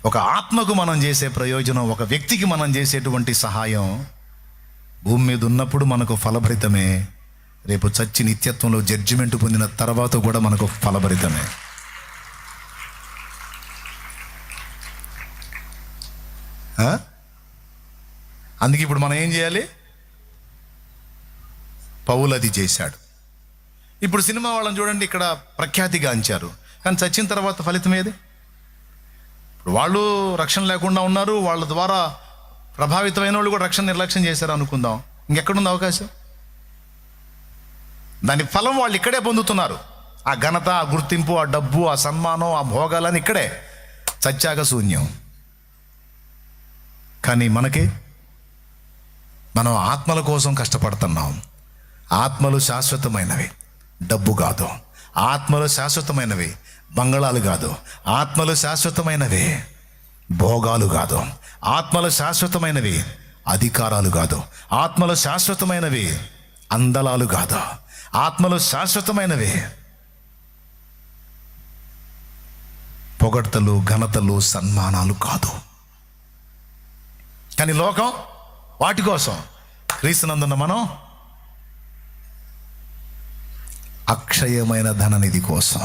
ఒక ఆత్మకు మనం చేసే ప్రయోజనం, ఒక వ్యక్తికి మనం చేసేటువంటి సహాయం భూమి మీద ఉన్నప్పుడు మనకు ఫలభరితమే, రేపు చచ్చి నిత్యత్వంలో జడ్జిమెంట్ పొందిన తర్వాత కూడా మనకు ఫలభరితమే. అందుకే ఇప్పుడు మనం ఏం చేయాలి? పౌలు అది చేశాడు. ఇప్పుడు సినిమా వాళ్ళని చూడండి, ఇక్కడ ప్రఖ్యాతిగాంచారు, కానీ చచ్చిన తర్వాత ఫలితం ఏది? ఇప్పుడు వాళ్ళు రక్షణ లేకుండా ఉన్నారు, వాళ్ళ ద్వారా ప్రభావితమైన వాళ్ళు కూడా రక్షణ నిర్లక్ష్యం చేశారు అనుకుందాం, ఇంకెక్కడుంది అవకాశం? దాని ఫలం వాళ్ళు ఇక్కడే పొందుతున్నారు. ఆ ఘనత, ఆ గుర్తింపు, ఆ డబ్బు, ఆ సన్మానం, ఆ భోగాలని ఇక్కడే, చచ్చాక శూన్యం. కానీ మనం ఆత్మల కోసం కష్టపడుతున్నాం. ఆత్మలు శాశ్వతమైనవి, డబ్బు కాదు. ఆత్మలు శాశ్వతమైనవి, బంగళాలు కాదు. ఆత్మలు శాశ్వతమైనవి, భోగాలు కాదు. ఆత్మలు శాశ్వతమైనవి, అధికారాలు కాదు. ఆత్మలు శాశ్వతమైనవి, అందలాలు కాదు. ఆత్మలు శాశ్వతమైనవి, పొగడ్తలు, ఘనతలు, సన్మానాలు కాదు. కానీ లోకం వాటి కోసం. క్రీస్తునందున్న మనం అక్షయమైన ధననిధి కోసం.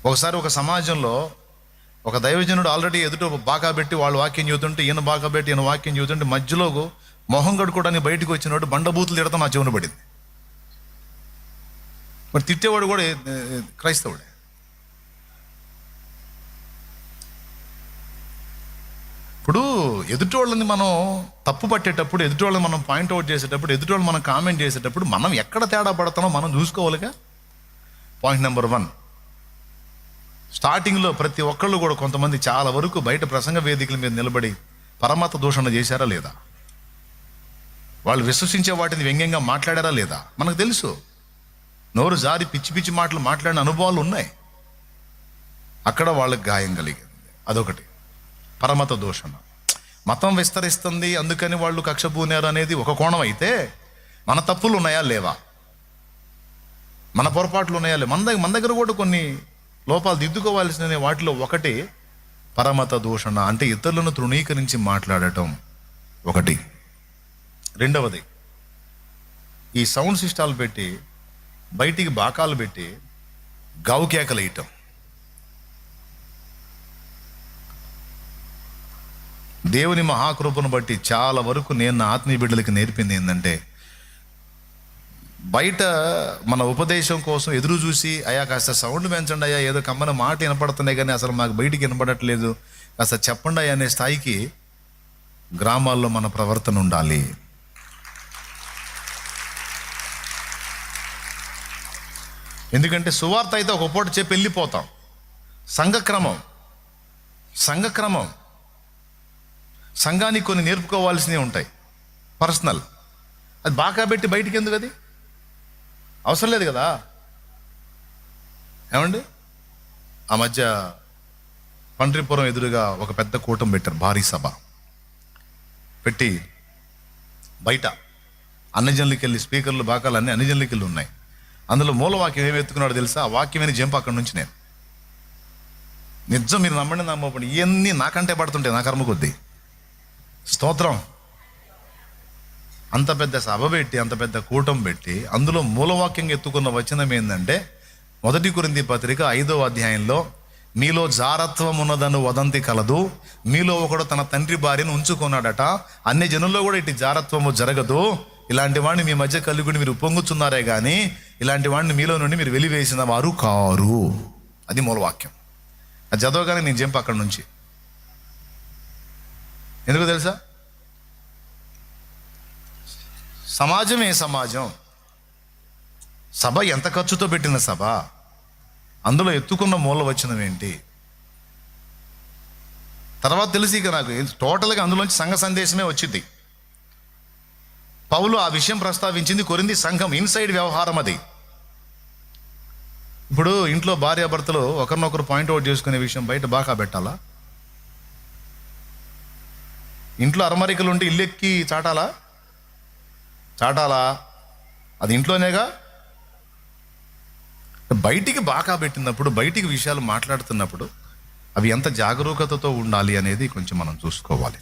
ఒకసారి ఒక సమాజంలో ఒక దైవజనుడు ఆల్రెడీ ఎదుట బాగా పెట్టి వాళ్ళు వాక్యం చూతుంటే, ఈయన బాగా పెట్టి ఈయన వాక్యం చూతుంటే, మధ్యలో మొహం కడుక్కోవడానికి బయటకు వచ్చినట్టు బండబూతులు తిడతాం నా చెవున పడింది. మరి తిట్టేవాడు కూడా క్రైస్తవుడే. ఇప్పుడు ఎదుటోళ్ళని మనం తప్పు పట్టేటప్పుడు, ఎదుటోళ్ళని మనం పాయింట్అవుట్ చేసేటప్పుడు, ఎదుటోళ్ళని మనం కామెంట్ చేసేటప్పుడు మనం ఎక్కడ తేడా పడతామో మనం చూసుకోవాలిగా. పాయింట్ నెంబర్ 1, స్టార్టింగ్లో ప్రతి ఒక్కళ్ళు కూడా కొంతమంది చాలా వరకు బయట ప్రసంగ వేదికల మీద నిలబడి పరమత దూషణ చేశారా లేదా? వాళ్ళు విశ్వసించే వాటిని వ్యంగ్యంగా మాట్లాడారా లేదా? మనకు తెలుసు. నోరు జారి పిచ్చి పిచ్చి మాటలు మాట్లాడిన అనుభవాలు ఉన్నాయి. అక్కడ వాళ్ళకి గాయం కలిగింది. అదొకటి, పరమత దూషణ. మతం విస్తరిస్తుంది అందుకని వాళ్ళు కక్ష పూనారు అనేది ఒక కోణం అయితే, మన తప్పులు ఉన్నాయా లేవా? మన పొరపాట్లు ఉన్నాయా లేవా? మన దగ్గర కూడా కొన్ని లోపాలు దిద్దుకోవాల్సిన వాటిలో ఒకటి పరమత దూషణ, అంటే ఇతరులను తృణీకరించి మాట్లాడటం ఒకటి. రెండవది, ఈ సౌండ్ సిస్టాలు పెట్టి బయటికి బాకాలు పెట్టి గావుకేకలు వేయటం. దేవుని మహాకృపను బట్టి చాలా వరకు నేను నా ఆత్మీయ బిడ్డలకి నేర్పింది ఏంటంటే, బయట మన ఉపదేశం కోసం ఎదురు చూసి, అయ్యా కాస్త సౌండ్ పెంచండి అయ్యా, ఏదో కమ్మన మాట వినపడుతున్నాయి కానీ అసలు మాకు బయటికి వినపడట్లేదు, కాస్త చెప్పండి అయ్యా అనే స్థాయికి గ్రామాల్లో మన ప్రవర్తన ఉండాలి. ఎందుకంటే సువార్త అయితే ఒక పూట చెప్పి వెళ్ళిపోతాం. సంఘక్రమం సంఘానికి కొన్ని నేర్పుకోవాల్సినవి ఉంటాయి, పర్సనల్. అది బాగా పెట్టి బయటికి ఎందుకు? అది అవసరం లేదు కదా. ఏమండి, ఆ మధ్య పండ్రిపురం ఎదురుగా ఒక పెద్ద కూటం పెట్టారు, భారీ సభ పెట్టి బయట అన్ని జనులకి వెళ్ళి స్పీకర్లు, బాకాలు అన్నీ అన్ని జనులకి వెళ్ళి ఉన్నాయి. అందులో మూలవాక్యం ఏమి ఎత్తుకున్నాడో తెలుసా? ఆ వాక్యం అని జంప్ అక్కడి నుంచి నేను నిజం, మీరు నమ్మండి నమ్మకండి, ఇవన్నీ నాకంటే పడుతుంటాయి నా కర్మ కొద్దీ. స్తోత్రం. అంత పెద్ద సభ పెట్టి, అంత పెద్ద కూటం పెట్టి, అందులో మూలవాక్యంగా ఎత్తుకున్న వచనం ఏంటంటే, 1 కొరింథీ పత్రిక 5వ అధ్యాయంలో, మీలో జారత్వం ఉన్నదను వదంతి కలదు, మీలో ఒకడు తన తండ్రి భార్యను ఉంచుకున్నాడట, అన్ని జనుల్లో కూడా ఇటు జారత్వము జరగదు, ఇలాంటి వాడిని మీ మధ్య కలుగుని మీరు పొంగుచున్నారే కానీ ఇలాంటి వాడిని మీలో నుండి మీరు వెలివేసిన వారు కారు. అది మూలవాక్యం. అది చదవగానే నేను జంప్ అక్కడి నుంచి. ఎందుకు తెలుసా? సమాజమే సమాజం, సభ ఎంత ఖర్చుతో పెట్టిన సభ, అందులో ఎత్తుకున్న మూల వచనం ఏంటి? తర్వాత తెలిసి ఇక నాకు టోటల్గా అందులోంచి సంఘ సందేశమే వచ్చింది. పౌలు ఆ విషయం ప్రస్తావించింది కొరింథీ సంఘం ఇన్సైడ్ వ్యవహారం అది. ఇప్పుడు ఇంట్లో భార్యాభర్తలు ఒకరినొకరు పాయింట్అవుట్ చేసుకునే విషయం బయట బాగా పెట్టాలా? ఇంట్లో అరమరికలు ఉంటే ఇల్లెక్కి చాటాలా? అది ఇంట్లోనేగా. బయటికి బాగా పెట్టినప్పుడు, బయటికి విషయాలు మాట్లాడుతున్నప్పుడు అవి ఎంత జాగరూకతతో ఉండాలి అనేది కొంచెం మనం చూసుకోవాలి.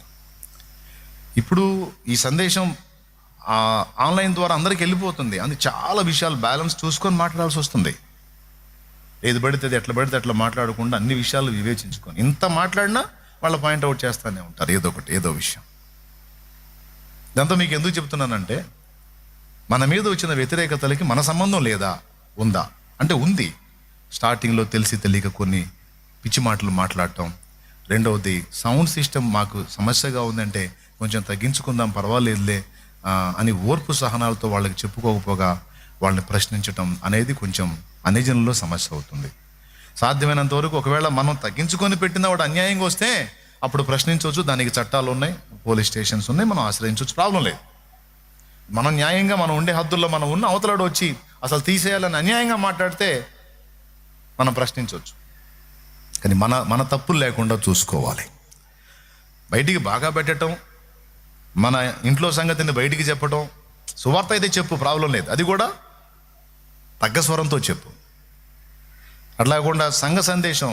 ఇప్పుడు ఈ సందేశం ఆన్లైన్ ద్వారా అందరికి వెళ్ళిపోతుంది. అందుకే చాలా విషయాలు బ్యాలెన్స్ చూసుకొని మాట్లాడాల్సి వస్తుంది. ఏది పడితే అది, ఎట్లా పడితే అట్లా మాట్లాడకుండా అన్ని విషయాలు వివేచించుకొని, ఇంత మాట్లాడినా వాళ్ళ పాయింట్అవుట్ చేస్తూనే ఉంటారు ఏదో ఒకటి, ఏదో విషయం. దాంతో మీకు ఎందుకు చెప్తున్నానంటే, మన మీద వచ్చిన వ్యతిరేకతలకి మన సంబంధం లేదా, ఉందా అంటే ఉంది. స్టార్టింగ్లో తెలిసి తెలియక కొన్ని పిచ్చి మాటలు మాట్లాడటం. రెండవది, సౌండ్ సిస్టమ్ మాకు సమస్యగా ఉందంటే కొంచెం తగ్గించుకుందాం పర్వాలేదులే అని ఓర్పు సహనాలతో వాళ్ళకి చెప్పుకోకపోగా వాళ్ళని ప్రశ్నించటం అనేది కొంచెం అన్యజనుల్లో సమస్య అవుతుంది. సాధ్యమైనంత వరకు ఒకవేళ మనం తగ్గించుకొని పెట్టిన వాడు అన్యాయంగా వస్తే అప్పుడు ప్రశ్నించవచ్చు. దానికి చట్టాలు ఉన్నాయి, పోలీస్ స్టేషన్స్ ఉన్నాయి, మనం ఆశ్రయించవచ్చు, ప్రాబ్లం లేదు. మనం న్యాయంగా మనం ఉండే హద్దుల్లో మనం ఉన్న అవతలాడు వచ్చి అసలు తీసేయాలని అన్యాయంగా మాట్లాడితే మనం ప్రశ్నించవచ్చు. కానీ మన తప్పులు లేకుండా చూసుకోవాలి. బయటికి బాగా పెట్టడం, మన ఇంట్లో సంగతిని బయటికి చెప్పడం, సువార్త అయితే చెప్పు, ప్రాబ్లం లేదు, అది కూడా తగ్గ స్వరంతో చెప్పు. అట్లా కాకుండా సంఘ సందేశం,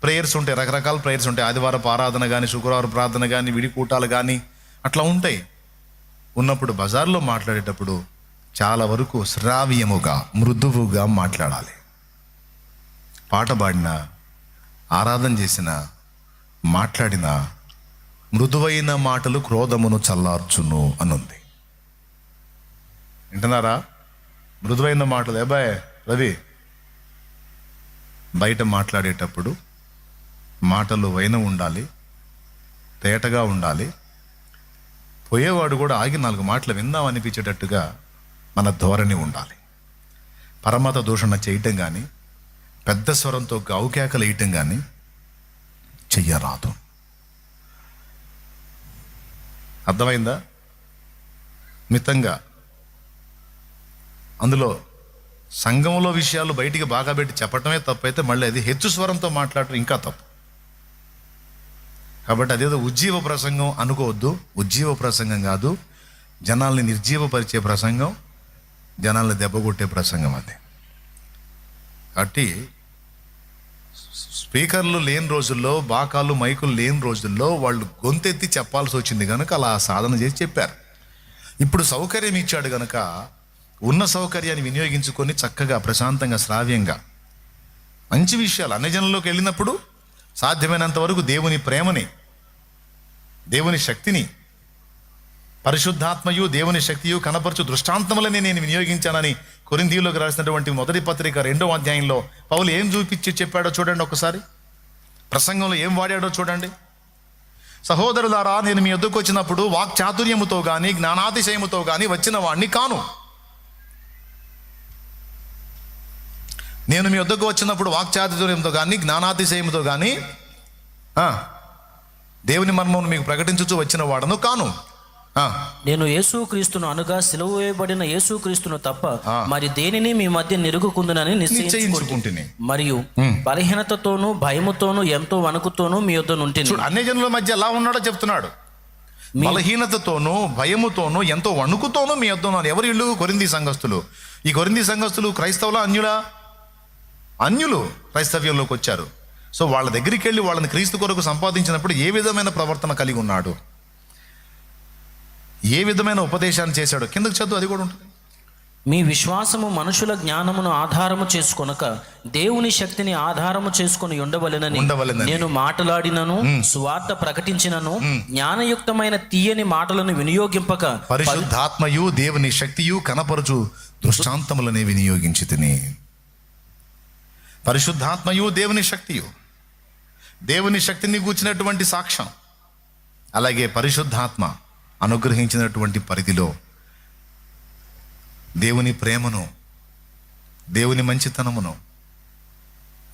ప్రేయర్స్ ఉంటాయి, రకరకాల ప్రేయర్స్ ఉంటాయి. ఆదివారపు ఆరాధన కానీ, శుక్రవారం ప్రార్థన కానీ, విడి కూటాలు కానీ అట్లా ఉంటాయి. ఉన్నప్పుడు బజార్లో మాట్లాడేటప్పుడు చాలా వరకు శ్రావ్యముగా, మృదువుగా మాట్లాడాలి. పాట పాడినా, ఆరాధన చేసిన, మాట్లాడిన మృదువైన మాటలు క్రోధమును చల్లార్చును అనుంది. వింటున్నారా? మృదువైన మాటలు. ఏబాయ్ రవి, బయట మాట్లాడేటప్పుడు మాటలు వైనం ఉండాలి, తేటగా ఉండాలి. పోయేవాడు కూడా ఆగి 4 మాటలు విందాం అనిపించేటట్టుగా మన ధోరణి ఉండాలి. పరమత దూషణ చేయటం కానీ, పెద్ద స్వరంతో గావుకేకలు వేయటం కానీ చెయ్యరాదు. అర్థమైందా? మితంగా, అందులో సంఘంలో విషయాలు బయటికి బాగా పెట్టి చెప్పటమే తప్పు అయితే మళ్ళీ అది హెచ్చు స్వరంతో మాట్లాడటం ఇంకా తప్పు. కాబట్టి అదేదో ఉజ్జీవ ప్రసంగం అనుకోవద్దు. ఉజ్జీవ ప్రసంగం కాదు, జనాల్ని నిర్జీవపరిచే ప్రసంగం, జనాల్ని దెబ్బకొట్టే ప్రసంగం అది. కాబట్టి స్పీకర్లు లేని రోజుల్లో, బాకాలు మైకులు లేని రోజుల్లో వాళ్ళు గొంతెత్తి చెప్పాల్సి వచ్చింది కనుక అలా సాధన చేసి చెప్పారు. ఇప్పుడు సౌకర్యం ఇచ్చాడు కనుక ఉన్న సౌకర్యాన్ని వినియోగించుకొని చక్కగా, ప్రశాంతంగా, శ్రావ్యంగా మంచి విషయాలు అన్యజనుల్లోకి వెళ్ళినప్పుడు సాధ్యమైనంత వరకు దేవుని ప్రేమని, దేవుని శక్తిని, పరిశుద్ధాత్మయు దేవుని శక్తియు కనపరచు దృష్టాంతములని నేను వినియోగించానని కొరింథీయులకు రాసినటువంటి 1వ పత్రిక 2వ అధ్యాయంలో పౌలు ఏం చూపించి చెప్పాడో చూడండి ఒకసారి. ప్రసంగంలో ఏం వాడాడో చూడండి. సహోదరులారా, నేను మీ యొద్దకు వచ్చినప్పుడు వాక్చాతుర్యముతో కానీ, జ్ఞానాతిశయముతో కానీ వచ్చిన వాడిని కాను. నేను మీ వద్దకు వచ్చినప్పుడు వాక్చాతుర్యంతో కానీ, జ్ఞానాతిశయముతో కానీ దేవుని మర్మమును మీకు ప్రకటించుచు వచ్చిన వాడను కాను. నేను యేసుక్రీస్తును అనగా సిలువ వేయబడిన యేసుక్రీస్తును తప్ప మరి దేనిని మీ మధ్య నిరుగుకుందునని నిశ్చయించుకుంటుని, మరియు బలహీనతతోనూ భయముతోనూ ఎంతో వణుకుతోనూ మీ యొద్ద నుంటిని. అన్ని జనుల మధ్య ఎలా ఉన్నాడో చెప్తున్నాడు. బలహీనతతోనూ భయముతోనూ ఎంతో వణుకుతోనూ మీ యొద్ద ఉన్నాడు. ఎవరు వీళ్ళు? కొరింథీ సంఘస్థులు. ఈ కొరింథీ సంఘస్థులు క్రైస్తవులా, అన్యులా? అన్యులు క్రైస్తవ్యంలోకి వచ్చారు. సో వాళ్ళ దగ్గరికి వెళ్ళి వాళ్ళని క్రీస్తు కొరకు సంపాదించినప్పుడు ఏ విధమైన ప్రవర్తన కలిగి ఉన్నాడు, ఏ విధమైన ఉపదేశాన్ని చేశాడో కిందకు చదువు, అది కూడా ఉంటుంది. మీ విశ్వాసము మనుషుల జ్ఞానమును ఆధారము చేసుకొనక దేవుని శక్తిని ఆధారము చేసుకొని ఉండవలెనని నేను మాట్లాడినను, సువార్త ప్రకటించినను, జ్ఞానయుక్తమైన తీయని మాటలను వినియోగింపక పరిశుద్ధాత్మయు దేవుని శక్తియు కనపరచు దృష్టాంతములనే వినియోగించి తిని. పరిశుద్ధాత్మయు దేవుని శక్తియు, దేవుని శక్తిని కూర్చున్నటువంటి సాక్ష్యం, అలాగే పరిశుద్ధాత్మ అనుగ్రహించినటువంటి పరిధిలో దేవుని ప్రేమను, దేవుని మంచితనమును,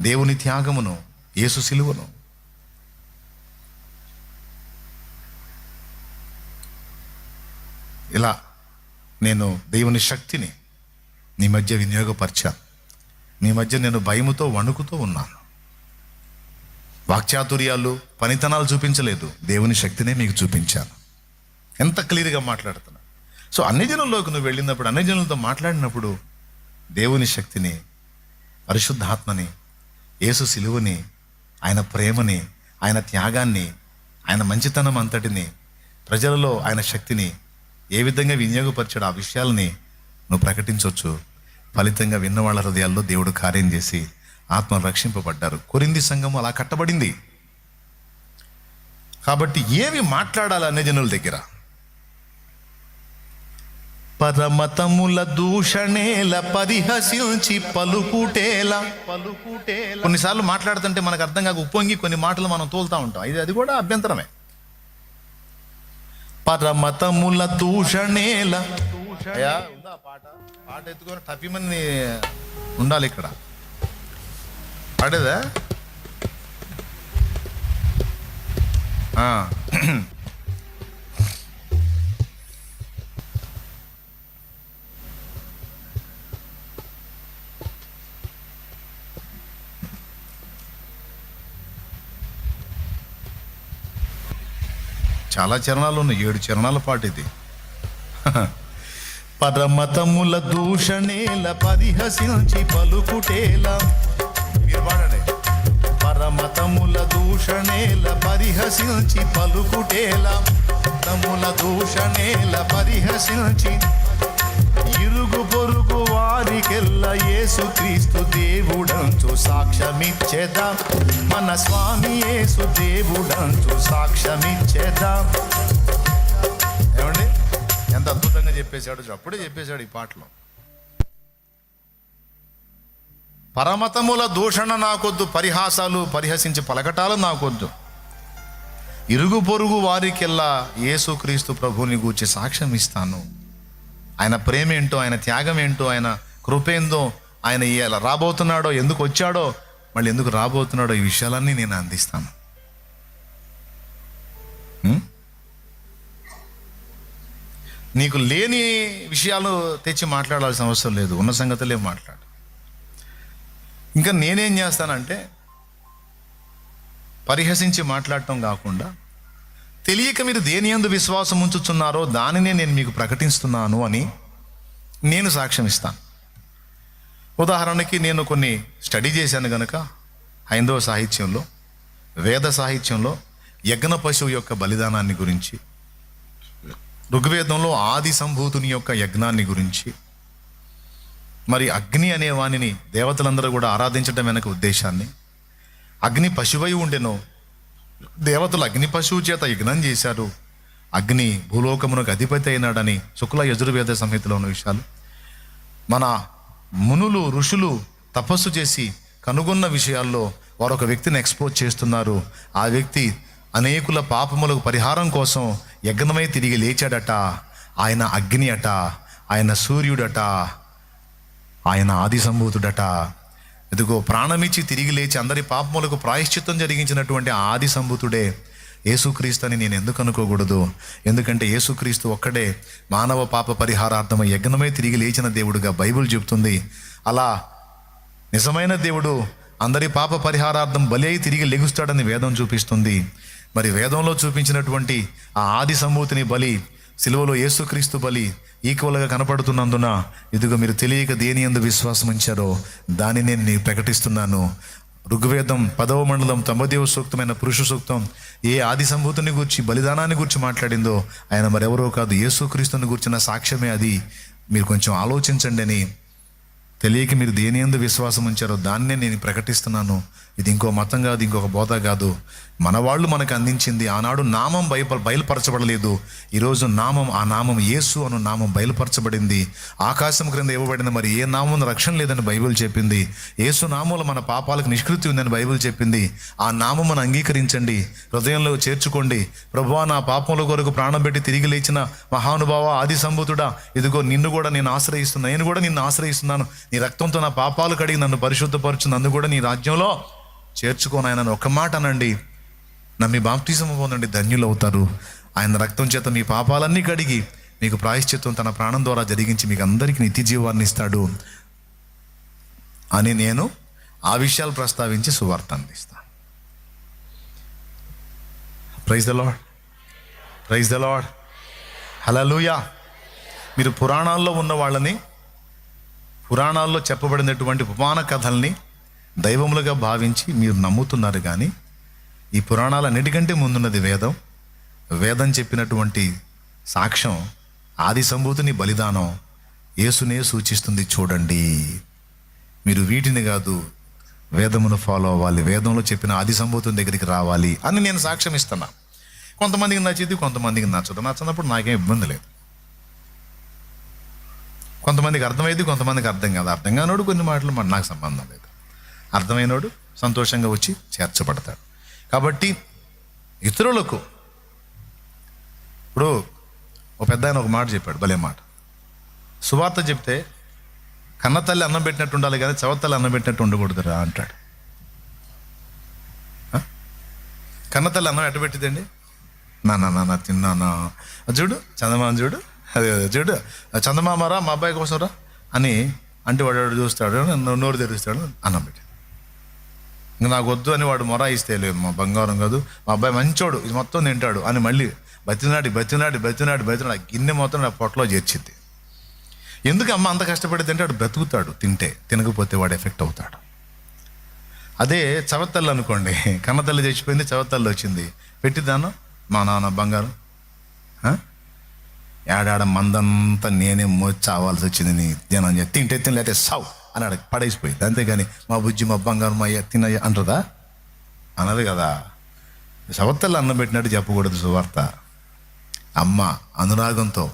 దేవుని త్యాగమును, యేసు సిలువను, ఇలా నేను దేవుని శక్తిని నీ మధ్య వినియోగపరిచాను. నీ మధ్య నేను భయముతో వణుకుతూ ఉన్నాను. వాక్చాతుర్యాలు, పనితనాలు చూపించలేదు, దేవుని శక్తినే మీకు చూపించాను. ఎంత క్లియర్గా మాట్లాడుతున్నా. సో అన్ని జనుల్లోకి నువ్వు వెళ్ళినప్పుడు, అన్ని జనులతో మాట్లాడినప్పుడు దేవుని శక్తిని, పరిశుద్ధాత్మని, యేసు సిలువని, ఆయన ప్రేమని, ఆయన త్యాగాన్ని, ఆయన మంచితనం అంతటిని, ప్రజలలో ఆయన శక్తిని ఏ విధంగా వినియోగపరిచాడు, ఆ విషయాలని నువ్వు ప్రకటించవచ్చు. ఫలితంగా విన్న వాళ్ళ హృదయాల్లో దేవుడు కార్యం చేసి ఆత్మలు రక్షింపబడ్డారు. కొరింథీ సంఘం అలా కట్టబడింది. కాబట్టి ఏవి మాట్లాడాలి అనే జనుల దగ్గర? పరమతముల దూషణేల పరిహసించి పలుకుటేలా. కొన్నిసార్లు మాట్లాడుతుంటే మనకు అర్థం కాక ఉప్పొంగి కొన్ని మాటలు మనం తోలుతా ఉంటాం. అది కూడా అభ్యంతరమే. పరమతముల దూషణేల. పాట ఎత్తుకొని టపిమని ఉండాలి ఇక్కడ. పాడేదా? చాలా చరణాలు ఉన్నాయి, 7 చరణాల పాట ఇది. పరమతముల దూషణేల పరిహసించి పలుకుటేలా. మీరు పాడండి. పరమతముల దూషణేల పరిహసించి పలుకుటేలా. తముల దూషణేల పరిహసించి ఇరుగు పొరుగు వారికెల్లా యేసుక్రీస్తు దేవుడంచు సాక్ష్యమిచ్చేదా. మన స్వామి యేసు దేవుడంచు సాక్ష్యమిచ్చేదా. ఏమండి, ఎంత అద్భుతంగా చెప్పేశాడు! అప్పుడే చెప్పేశాడు ఈ పాటలో. పరమతముల దూషణ నాకొద్దు, పరిహాసాలు పరిహసించి పలకటాలు నాకొద్దు. ఇరుగు పొరుగు వారికెల్లా యేసుక్రీస్తు ప్రభువుని గూర్చి సాక్ష్యం ఇస్తాను. ఆయన ప్రేమ ఏంటో, ఆయన త్యాగం ఏంటో, ఆయన కృపేందో, ఆయన ఎలా రాబోతున్నాడో, ఎందుకు వచ్చాడో, మళ్ళీ ఎందుకు రాబోతున్నాడో, ఈ విషయాలన్నీ నేను అందిస్తాను. నీకు లేని విషయాలు తెచ్చి మాట్లాడాల్సిన అవసరం లేదు, ఉన్న సంగతులే మాట్లాడు. ఇంకా నేనేం చేస్తానంటే, పరిహసించి మాట్లాడటం కాకుండా తెలియక మీరు దేని యందు విశ్వాసం ఉంచుతున్నారో దానినే నేను మీకు ప్రకటిస్తున్నాను అని నేను సాక్ష్యం ఇస్తాను. ఉదాహరణకి నేను కొన్ని స్టడీ చేశాను కనుక హైందవ సాహిత్యంలో, వేద సాహిత్యంలో యజ్ఞ పశువు యొక్క బలిదానాన్ని గురించి, ఋగ్వేదంలో ఆది సంభూతుని యొక్క యజ్ఞాన్ని గురించి, మరి అగ్ని అనే వాణిని దేవతలందరూ కూడా ఆరాధించడం వెనక ఉద్దేశాన్ని, అగ్ని పశువై ఉండెను, దేవతలు అగ్ని పశువు చేత యజ్ఞం చేశారు, అగ్ని భూలోకమునకు అధిపతి అయినాడని శుక్ల యజుర్వేద సంహితలో ఉన్న విషయాలు, మన మునులు ఋషులు తపస్సు చేసి కనుగొన్న విషయాల్లో వారు ఒక వ్యక్తిని ఎక్స్పోజ్ చేస్తున్నారు. ఆ వ్యక్తి అనేకుల పాపములకు పరిహారం కోసం యజ్ఞమై తిరిగి లేచాడట. ఆయన అగ్ని అట, ఆయన సూర్యుడట, ఆయన ఆది సంభూతుడట. ఇదిగో ప్రాణమిచ్చి తిరిగి లేచి అందరి పాపములకు ప్రాయశ్చిత్తం జరిగించినటువంటి ఆది సంభూతుడే యేసుక్రీస్తు అని నేను ఎందుకు అనుకోకూడదు? ఎందుకంటే యేసుక్రీస్తు ఒక్కడే మానవ పాప పరిహారార్థమై యజ్ఞమై తిరిగి లేచిన దేవుడుగా బైబిల్ చెబుతుంది. అలా నిజమైన దేవుడు అందరి పాప పరిహారార్థం బలి అయి తిరిగి లెగుస్తాడని వేదం చూపిస్తుంది. మరి వేదంలో చూపించినటువంటి ఆ ఆది సంభూతిని బలి, సిలువలో యేసుక్రీస్తు బలి ఈక్వల్గా కనపడుతున్నందున ఇదిగో మీరు తెలియక దేని యందు విశ్వాసం ఉంచారో దాన్ని నేను ప్రకటిస్తున్నాను. ఋగ్వేదం 10వ మండలం 90వ సూక్తమైన పురుష సూక్తం ఏ ఆది సంభూతిని గురించి, బలిదానాన్ని గురించి మాట్లాడిందో ఆయన మరెవరో కాదు, యేసుక్రీస్తుని గురించిన సాక్ష్యమే అది. మీరు కొంచెం ఆలోచించండి అని. తెలియక మీరు దేని యందు విశ్వాసం ఉంచారో దాన్నే నేను ప్రకటిస్తున్నాను. ఇది ఇంకో మతం కాదు, ఇంకొక బోధ కాదు. మన వాళ్ళు మనకు అందించింది. ఆనాడు నామం బయలుపరచబడలేదు. ఈరోజు నామం, ఆ నామం యేసు అను నామం బయలుపరచబడింది. ఆకాశం క్రింద ఇవ్వబడిన మరి ఏ నామం రక్షణ లేదని బైబిల్ చెప్పింది. యేసు నామంలో మన పాపాలకు నిష్కృతి ఉందని బైబిల్ చెప్పింది. ఆ నామమును అంగీకరించండి, హృదయంలో చేర్చుకోండి. ప్రభువా, నా పాపముల కొరకు ప్రాణం పెట్టి తిరిగి లేచిన మహానుభావ, ఆది సంభూతుడా, ఇదిగో నిన్ను కూడా నేను ఆశ్రయిస్తున్నాను, నేను కూడా నిన్ను ఆశ్రయిస్తున్నాను. నీ రక్తంతో నా పాపాలు కడిగి నన్ను పరిశుద్ధపరచు, నన్ను కూడా నీ రాజ్యంలో చేర్చుకోనాయనని ఒక మాట అనండి. నమ్మి బాప్తిజం పొందండి, ధన్యులు అవుతారు. ఆయన రక్తం చేత మీ పాపాలన్నీ కడిగి మీకు ప్రాయశ్చిత్తం తన ప్రాణం ద్వారా జరిగించి మీకు అందరికీ నిత్య జీవాన్ని ఇస్తాడు అని నేను ఆ విషయాలు ప్రస్తావించి సువార్త అందిస్తాను. Praise the Lord, praise the Lord, hallelujah. మీరు పురాణాల్లో ఉన్న వాళ్ళని, పురాణాల్లో చెప్పబడినటువంటి ఉపమాన కథల్ని దైవములుగా భావించి మీరు నమ్ముతున్నారు. కానీ ఈ పురాణాలన్నిటికంటే ముందున్నది వేదం. వేదం చెప్పినటువంటి సాక్ష్యం, ఆది సంభూతిని బలిదానం యేసునే సూచిస్తుంది. చూడండి, మీరు వీటిని కాదు, వేదమును ఫాలో అవ్వాలి, వేదంలో చెప్పిన ఆది సంభూతుని దగ్గరికి రావాలి అని నేను సాక్ష్యం ఇస్తున్నా. కొంతమందికి నచ్చింది, కొంతమందికి నచ్చదు. నచ్చినప్పుడు నాకేం ఇబ్బంది లేదు. కొంతమందికి అర్థమైంది, కొంతమందికి అర్థం కాదు. అర్థం కానోడు కొన్ని మాటలు నాకు సంబంధం లేదు. అర్థమైనోడు సంతోషంగా వచ్చి చేర్చబడతాడు. కాబట్టి ఇతరులకు, ఇప్పుడు ఒక పెద్ద ఆయన ఒక మాట చెప్పాడు, భలే మాట. సువార్త చెప్తే కన్నతల్లి అన్నం పెట్టినట్టు ఉండాలి కానీ చవతల్లి అన్నం పెట్టినట్టు ఉండకూడదురా అంటాడు. కన్నతల్లి అన్నం ఎట్ట పెట్టిందండి? నా తిన్నానా, చూడు చందమామ, చూడు అదే చూడు చందమామరా మా అబ్బాయి కోసం రా అని అంటే వాడు చూస్తాడు, నోరు తెరుస్తాడు, అన్నం పెట్టి. ఇంకా నాకు వద్దు అని వాడు మొర ఇస్తే, లేదు మా బంగారం కాదు, మా అబ్బాయి మంచోడు, ఇది మొత్తం తింటాడు అని మళ్ళీ బతినాడి గిన్నె మొత్తం నా పొట్టలో చేర్చింది. ఎందుకు అమ్మ అంత కష్టపడి తింటే వాడు బ్రతుకుతాడు, తినకపోతే వాడు ఎఫెక్ట్ అవుతాడు. అదే చవతల్లి అనుకోండి, కన్నతల్లి చచ్చిపోయింది, చవతల్లి వచ్చింది, పెట్టిద్దాను మా నాన్న బంగారం, ఏడాడ మందంతా నేనే మోచావాల్సి వచ్చింది నీ జనం తింటే తినలేతే సావు అని పడేసిపోయింది. అంతేగాని మా బుజ్జి మా బంగారం అయ్యా తినయ్యా అంటారా? అన్నది కదా. చవతల్లి అన్నం పెట్టినట్టు చెప్పకూడదు సువార్త. అమ్మ అనురాగంతో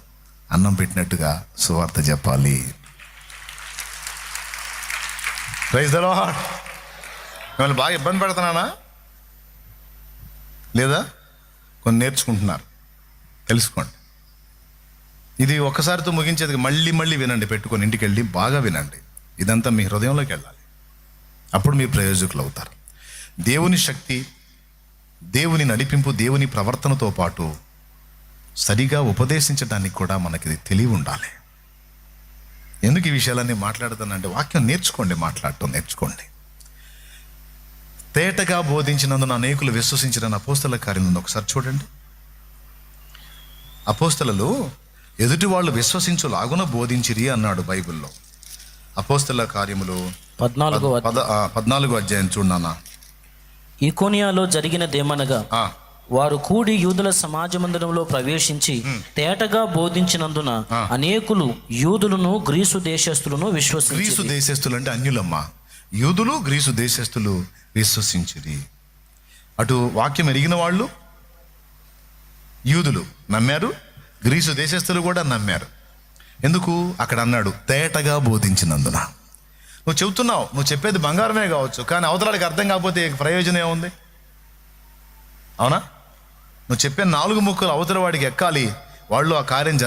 అన్నం పెట్టినట్టుగా సువార్త చెప్పాలి. Praise the Lord. మిమ్మల్ని బాగా ఇబ్బంది పెడుతున్నానా లేదా? కొన్ని నేర్చుకుంటున్నారు, తెలుసుకోండి. ఇది ఒక్కసారితో ముగించేది, మళ్ళీ వినండి, పెట్టుకొని ఇంటికి వెళ్ళి బాగా వినండి. ఇదంతా మీ హృదయంలోకి వెళ్ళాలి. అప్పుడు మీరు ప్రయోజకులు అవుతారు. దేవుని శక్తి, దేవుని నడిపింపు, దేవుని ప్రవర్తనతో పాటు సరిగా ఉపదేశించడానికి కూడా మనకి తెలివి ఉండాలి. ఎందుకు ఈ విషయాలన్నీ మాట్లాడుతానంటే, వాక్యం నేర్చుకోండి, మాట్లాడటం నేర్చుకోండి. తేటగా బోధించినందున అనేకులు విశ్వసించిన అపోస్తల కార్యములను ఒకసారి చూడండి. అపోస్తలు ఎదుటి వాళ్ళు విశ్వసించులాగున బోధించిరి అన్నాడు బైబిల్లో. అపోస్తల కార్యములు 14వ అధ్యాయం చూడన్నా. ఈకోనియాలో జరిగినదేమనగా, వారు కూడి యూదుల సమాజ మందిరంలో ప్రవేశించి తేటగా బోధించినందున అనేకులు యూదులను గ్రీసు దేశస్థులను విశ్వసించి. గ్రీసు దేశస్థులు అంటే అన్యులమ్మా. యూదులు గ్రీసు దేశస్థులు విశ్వసించిరి. అటు వాక్యం ఎరిగిన వాళ్ళు యూదులు నమ్మారు, గ్రీసు దేశస్థులు కూడా నమ్మారు. ఎందుకు? అక్కడ అన్నాడు తేటగా బోధించినందున. నువ్వు చెబుతున్నావు, నువ్వు చెప్పేది బంగారమే కావచ్చు, కానీ అవతలాడికి అర్థం కాకపోతే ప్రయోజనం ఏముంది? అవునా? నువ్వు చెప్పే 4 ముక్కలు అవతల వాడికి ఎక్కాలి, వాళ్ళు ఆ కార్యం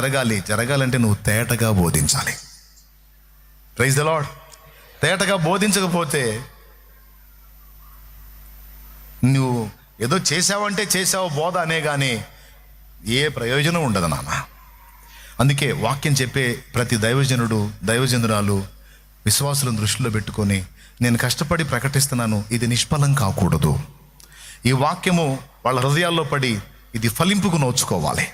జరగాలంటే నువ్వు తేటగా బోధించాలి. Praise the Lord. తేటగా బోధించకపోతే నువ్వు ఏదో చేసావంటే చేసావు బోధ అనే కానీ ఏ ప్రయోజనం ఉండదు నాన్న. అందుకే వాక్యం చెప్పే ప్రతి దైవజనురాలు విశ్వాసులను దృష్టిలో పెట్టుకొని, నేను కష్టపడి ప్రకటిస్తున్నాను, ఇది నిష్ఫలం కాకూడదు. ఈ వాక్యము వాళ్ళ హృదయాల్లో పడి ఇది ఫలింపుకు నోచుకోవాలి,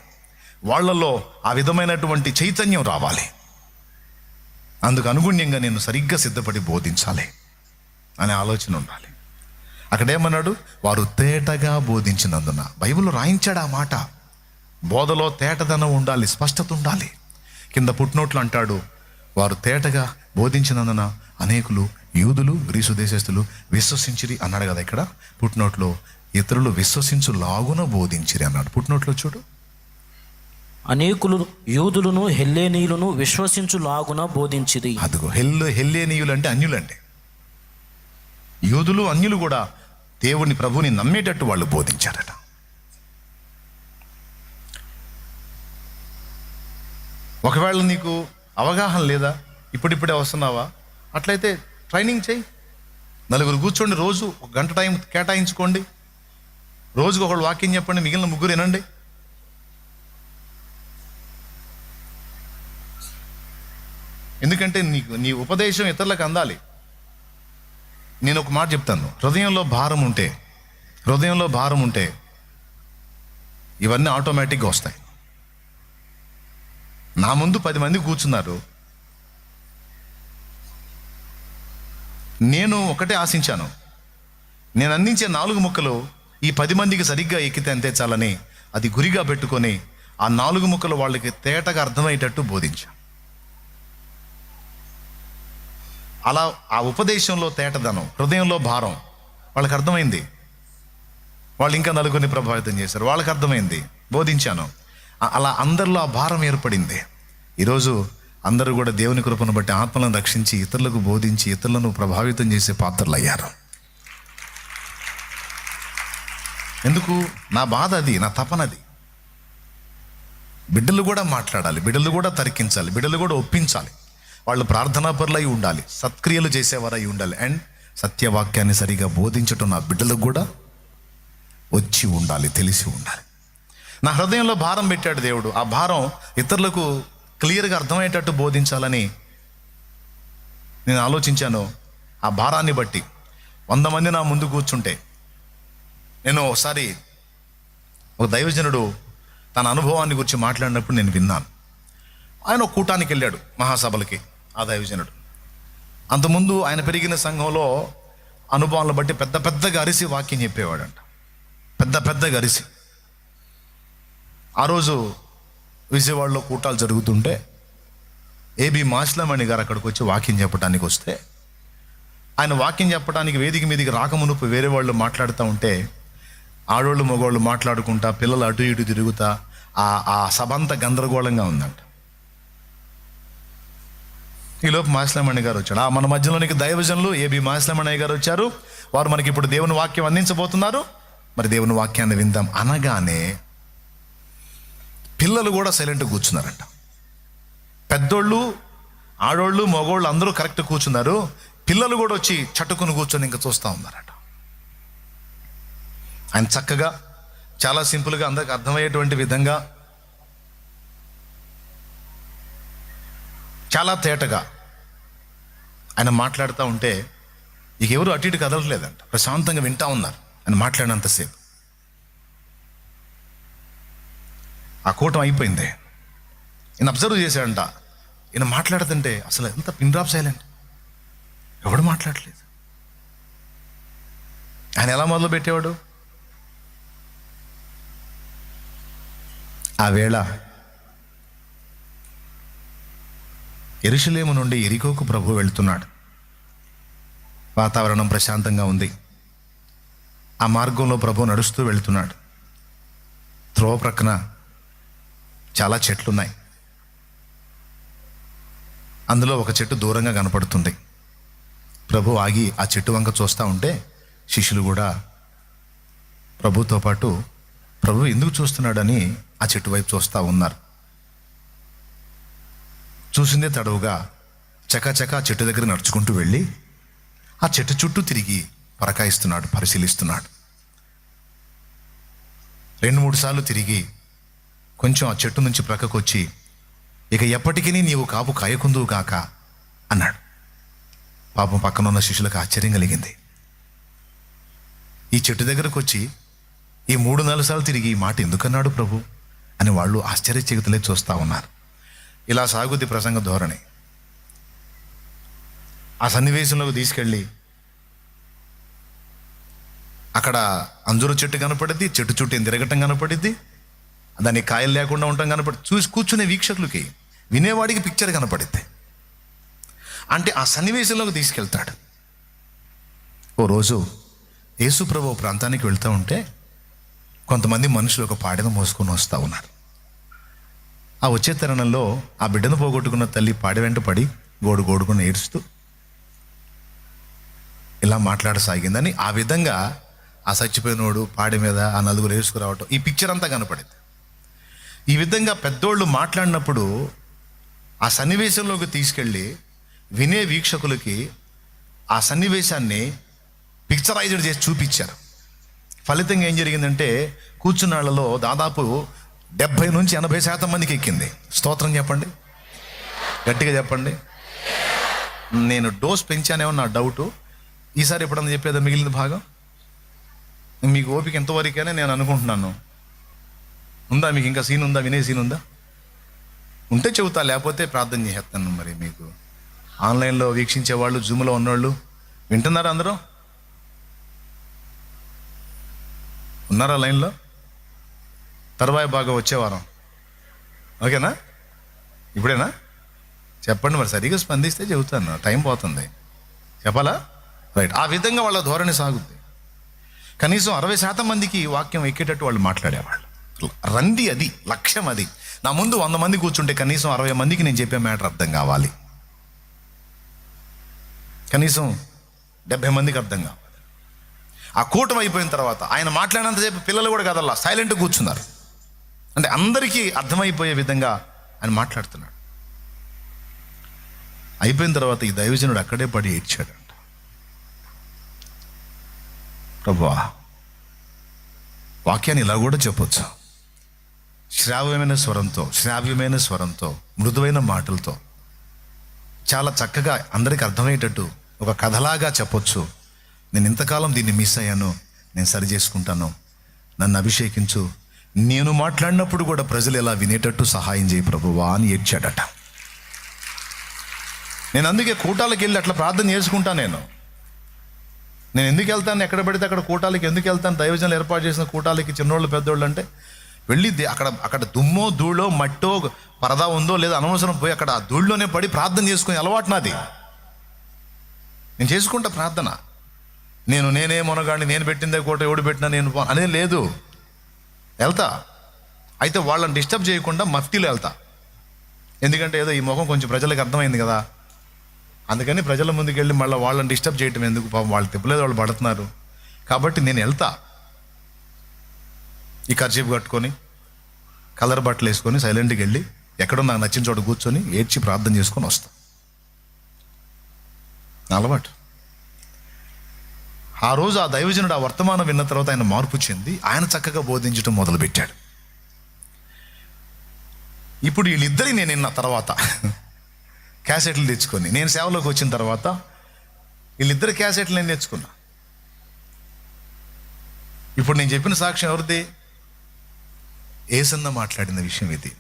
వాళ్ళల్లో ఆ విధమైనటువంటి చైతన్యం రావాలి. అందుకు అనుగుణ్యంగా నేను సరిగ్గా సిద్ధపడి బోధించాలి అనే ఆలోచన ఉండాలి. అక్కడేమన్నాడు? వారు తేటగా బోధించినందున. బైబిల్లో రాయించాడు ఆ మాట. బోధలో తేటదనం ఉండాలి, స్పష్టత ఉండాలి. కింద పుట్నోట్లు అంటాడు, వారు తేటగా బోధించినందున అనేకులు యూదులు గ్రీసు దేశస్థులు విశ్వసించిరి అన్నాడు కదా. ఇక్కడ పుట్నోట్లో ఇతరులు విశ్వసించులాగున బోధించిరి అన్నాడు. పుట్నోట్లో చూడు, అనేకులు యూదులను హెల్లేనీయులను విశ్వసించులాగున బోధించిరి. అదిగో హెల్లేనీయులు అంటే అన్యులండి. యూదులు అన్యులు కూడా దేవుని ప్రభుని నమ్మేటట్టు వాళ్ళు బోధించారట. ఒకవేళ నీకు అవగాహన లేదా, ఇప్పుడిప్పుడే వస్తున్నావా, అట్లయితే ట్రైనింగ్ చేయి. 4 కూర్చోండి, రోజు 1 గంట టైం కేటాయించుకోండి. రోజుకు ఒకళ్ళు వాక్యం చెప్పండి, మిగిలిన 3 వినండి. ఎందుకంటే నీ ఉపదేశం ఇతరులకు అందాలి. నేను ఒక మాట చెప్తాను, హృదయంలో భారం ఉంటే ఇవన్నీ ఆటోమేటిక్గా వస్తాయి. నా ముందు 10 మంది కూర్చున్నారు, నేను ఒకటే ఆశించాను, నేను అందించే 4 ముక్కలు ఈ 10 మందికి సరిగ్గా ఎక్కితే అంతే చాలని అది గురిగా పెట్టుకొని ఆ 4 ముక్కలు వాళ్ళకి తేటగా అర్థమయ్యేటట్టు బోధించాను. అలా ఆ ఉపదేశంలో తేటదనం, హృదయంలో భారం వాళ్ళకి అర్థమైంది. వాళ్ళు ఇంకా నలుగురిని ప్రభావితం చేశారు, వాళ్ళకి అర్థమైంది, బోధించాను. అలా అందరిలో ఆ భారం ఏర్పడింది. ఈరోజు అందరూ కూడా దేవుని కృపను బట్టి ఆత్మలను రక్షించి ఇతరులకు బోధించి ఇతరులను ప్రభావితం చేసే పాత్రలు అయ్యారు. ఎందుకు? నా బాధ అది, నా తపనది. బిడ్డలు కూడా మాట్లాడాలి, బిడ్డలు కూడా తర్కించాలి, బిడ్డలు కూడా ఒప్పించాలి. వాళ్ళు ప్రార్థనాపరులై ఉండాలి, సత్క్రియలు చేసేవారై ఉండాలి, అండ్ సత్యవాక్యాన్ని సరిగా బోధించటం నా బిడ్డలకు కూడా వచ్చి ఉండాలి, తెలిసి ఉండాలి. నా హృదయంలో భారం పెట్టాడు దేవుడు. ఆ భారం ఇతరులకు క్లియర్గా అర్థమయ్యేటట్టు బోధించాలని నేను ఆలోచించాను. ఆ భారాన్ని బట్టి 100 మంది నా ముందు కూర్చుంటే, నేను ఒకసారి ఒక దైవజనుడు తన అనుభవాన్ని గురించి మాట్లాడినప్పుడు నేను విన్నాను. ఆయన ఒక కూటానికి వెళ్ళాడు, మహాసభలకి. ఆ దైవజనుడు అంతకుముందు ఆయన పెరిగిన సంఘంలో అనుభవాలను బట్టి పెద్ద పెద్దగా అరిసి వాక్యం చెప్పేవాడంట, పెద్ద పెద్దగా అరిసి. ఆ రోజు విజయవాడలో కూటాలు జరుగుతుంటే ఏబి మాస్లమణి గారు అక్కడికి వచ్చి వాక్యం చెప్పడానికి వస్తే, ఆయన వాక్యం చెప్పడానికి వేదిక మీదికి రాకమునుపు వేరే వాళ్ళు మాట్లాడుతూ ఉంటే ఆడోళ్ళు మగవాళ్ళు మాట్లాడుకుంటా, పిల్లలు అటు ఇటు తిరుగుతా ఆ సభ అంతా గందరగోళంగా ఉందంట. ఈలోపు మాస్లమణి గారు వచ్చాడు. మన మధ్యలోనికి దైవజనులు ఏబి మాస్లమణి గారు వచ్చారు. వారు మనకి ఇప్పుడు దేవుని వాక్యం అందించబోతున్నారు. మరి దేవుని వాక్యాన్ని విందాం అనగానే పిల్లలు కూడా సైలెంట్గా కూర్చున్నారంట. పెద్దోళ్ళు, ఆడోళ్ళు, మగోళ్ళు అందరూ కరెక్ట్ కూర్చున్నారు. పిల్లలు కూడా వచ్చి చట్టుకుని కూర్చొని ఇంకా చూస్తూ ఉన్నారట. ఆయన చక్కగా చాలా సింపుల్గా అందరికి అర్థమయ్యేటువంటి విధంగా చాలా తేటగా ఆయన మాట్లాడుతూ ఉంటే ఇక ఎవరు అటు ఇటు కదలట్లేదంట, ప్రశాంతంగా వింటా ఉన్నారు ఆయన మాట్లాడినంతసేపు. ఆ కూటం అయిపోయింది. ఈయన అబ్జర్వ్ చేశాడంట. ఈయన మాట్లాడుతుంటే అసలు ఎంత పిన్ డ్రాప్ సైలెంట్, ఎవడు మాట్లాడలేదు. ఆయన ఎలా మొదలు పెట్టేవాడు? ఆ వేళ యెరూషలేము నుండి యెరికోకు ప్రభు వెళ్తున్నాడు. వాతావరణం ప్రశాంతంగా ఉంది. ఆ మార్గంలో ప్రభు నడుస్తూ వెళ్తున్నాడు. త్రోవ ప్రక్కన చాలా చెట్లున్నాయి. అందులో ఒక చెట్టు దూరంగా కనపడుతుంది. ప్రభు ఆగి ఆ చెట్టు వంక చూస్తూ ఉంటే శిష్యులు కూడా ప్రభుతో పాటు ప్రభు ఎందుకు చూస్తున్నాడని ఆ చెట్టు వైపు చూస్తూ ఉన్నారు. చూసిందే తడవుగా చకాచకా ఆ చెట్టు దగ్గర నడుచుకుంటూ వెళ్ళి ఆ చెట్టు చుట్టూ తిరిగి పరకాయిస్తున్నాడు, పరిశీలిస్తున్నాడు. 2-3 సార్లు తిరిగి కొంచెం ఆ చెట్టు నుంచి ప్రక్కకు వచ్చి, ఇక ఎప్పటికీ నీవు కాపు కాయకుందువు కాక అన్నాడు. పాపం పక్కన ఉన్న శిష్యులకు ఆశ్చర్యం కలిగింది. ఈ చెట్టు దగ్గరకు వచ్చి ఈ 3-4 సార్లు తిరిగి ఈ మాట ఎందుకన్నాడు ప్రభు అని వాళ్ళు ఆశ్చర్యచకితులే చూస్తూ ఉన్నారు. ఇలా సాగుద్ది ప్రసంగ ధోరణి. ఆ సన్నివేశంలోకి తీసుకెళ్ళి అక్కడ అంజూరు చెట్టు కనపడిద్ది, చెట్టు చుట్టూ తిరగటం కనపడిద్ది, దానికి కాయలు లేకుండా ఉండటం కనపడి, చూసి కూర్చునే వీక్షకులకి, వినేవాడికి పిక్చర్ కనపడిద్ది. అంటే ఆ సన్నివేశంలోకి తీసుకెళ్తాడు. ఓ రోజు యేసు ప్రభు ప్రాంతానికి వెళ్తూ ఉంటే కొంతమంది మనుషులు ఒక పాడెను మోసుకొని వస్తూ ఉన్నారు. ఆ వచ్చే తరుణంలో ఆ బిడ్డను పోగొట్టుకున్న తల్లి పాడె వెంట పడి గోడుకొని ఏడుస్తూ ఇలా మాట్లాడసాగిందని, ఆ విధంగా ఆ చచ్చిపోయినోడు పాడె మీద ఆ నలుగురు వేసుకురావటం, ఈ పిక్చర్ అంతా కనపడింది. ఈ విధంగా పెద్దోళ్ళు మాట్లాడినప్పుడు ఆ సన్నివేశంలోకి తీసుకెళ్ళి వినే వీక్షకులకి ఆ సన్నివేశాన్ని పిక్చరైజ్డ్ చేసి చూపించారు. ఫలితంగా ఏం జరిగిందంటే కూర్చున్న వాళ్ళలో దాదాపు 70-80% మందికి ఎక్కింది. స్తోత్రం చెప్పండి, గట్టిగా చెప్పండి. నేను డోస్ పెంచానేమో నా డౌటు. ఈసారి ఎప్పుడన్నా చెప్పేదా మిగిలిన భాగం? మీకు ఓపిక ఎంతవరకైనా నేను అనుకుంటున్నాను. ఉందా మీకు ఇంకా సీన్ ఉందా? వినే సీన్ ఉందా? ఉంటే చెబుతా, లేకపోతే ప్రార్థన చేసేస్తాను. మరి మీకు ఆన్లైన్లో వీక్షించే వాళ్ళు, జూమ్లో ఉన్నవాళ్ళు వింటున్నారా అందరూ? ఉన్నారా లైన్లో? తర్వాయి బాగా వచ్చే వారం ఓకేనా? ఇప్పుడేనా? చెప్పండి మరి, సరిగా స్పందిస్తే చెబుతాను, టైం పోతుంది. చెప్పాలా? రైట్. ఆ విధంగా వాళ్ళ ధోరణి సాగుద్ది. కనీసం 60% మందికి వాక్యం ఎక్కేటట్టు వాళ్ళు మాట్లాడేవాళ్ళు. రంది అది, లక్ష్యం అది. నా ముందు 100 మంది కూర్చుంటే కనీసం 60 మందికి నేను చెప్పే మ్యాటర్ అర్థం కావాలి, కనీసం 70 మందికి అర్థం కావాలి. ఆ కూటమి అయిపోయిన తర్వాత ఆయన మాట్లాడినంతసేపు పిల్లలు కూడా కదల్లా, సైలెంట్గా కూర్చున్నారు. అంటే అందరికీ అర్థమైపోయే విధంగా ఆయన మాట్లాడుతున్నాడు. అయిపోయిన తర్వాత ఈ దైవజనుడు అక్కడే పడి ఏడ్చాడంట. ప్రభువా, వాక్యాన్ని ఇలా కూడా చెప్పొచ్చు, శ్రావ్యమైన స్వరంతో మృదువైన మాటలతో చాలా చక్కగా అందరికి అర్థమయ్యేటట్టు ఒక కథలాగా చెప్పొచ్చు. నేను ఇంతకాలం దీన్ని మిస్ అయ్యాను, నేను సరి చేసుకుంటాను, నన్ను అభిషేకించు, నేను మాట్లాడినప్పుడు కూడా ప్రజలు ఎలా వినేటట్టు సహాయం చేయి ప్రభువా అని ఏడ్చాడట. నేను అందుకే కూటాలకు వెళ్ళి అట్లా ప్రార్థన చేసుకుంటా. నేను ఎందుకు వెళ్తాను, ఎక్కడ పడితే అక్కడ కూటాలకి ఎందుకు వెళ్తాను? దైవజనులు ఏర్పాటు చేసిన కూటాలకి చిన్నోళ్ళు పెద్దోళ్ళు అంటే వెళ్ళి అక్కడ దుమ్మో ధూళో మట్టో పరదా ఉందో లేదో అనవసరం పోయి అక్కడ ఆ ధూళ్ళలోనే పడి ప్రార్థన చేసుకునే అలవాటు నాది. నేను చేసుకుంటా ప్రార్థన. నేనే మునగాడిని, నేను పెట్టిందే కోట, ఎవడు పెట్టినా నేను అనే లేదు, వెళ్తా. అయితే వాళ్ళని డిస్టర్బ్ చేయకుండా మఫ్టీలో వెళ్తా. ఎందుకంటే ఏదో ఈ ముఖం కొంచెం ప్రజలకు అర్థమైంది కదా, అందుకని ప్రజల ముందుకు వెళ్ళి మళ్ళీ వాళ్ళని డిస్టర్బ్ చేయటం ఎందుకు? పాపం వాళ్ళు తిప్పలేదు, వాళ్ళు పడుతున్నారు. కాబట్టి నేను వెళ్తా, ఈ కర్చీఫ్ కట్టుకొని కలర్ బట్టలు వేసుకొని సైలెంట్గా వెళ్ళి ఎక్కడో నాకు నచ్చిన చోట కూర్చొని ఏడ్చి ప్రార్థన చేసుకొని వస్తా. నా అలవాటు. ఆ రోజు ఆ దైవజనుడు ఆ వర్తమానం విన్న తర్వాత ఆయన మార్పు చెంది ఆయన చక్కగా బోధించడం మొదలుపెట్టాడు. ఇప్పుడు వీళ్ళిద్దరి నేను విన్న తర్వాత క్యాసెట్లు తెచ్చుకొని నేను సేవలోకి వచ్చిన తర్వాత వీళ్ళిద్దరు క్యాసెట్లు నేను తెచ్చుకున్నా. ఇప్పుడు నేను చెప్పిన సాక్ష్యం ఎవరిది? ఏసన్న మాట్లాడిన విషయం ఇది.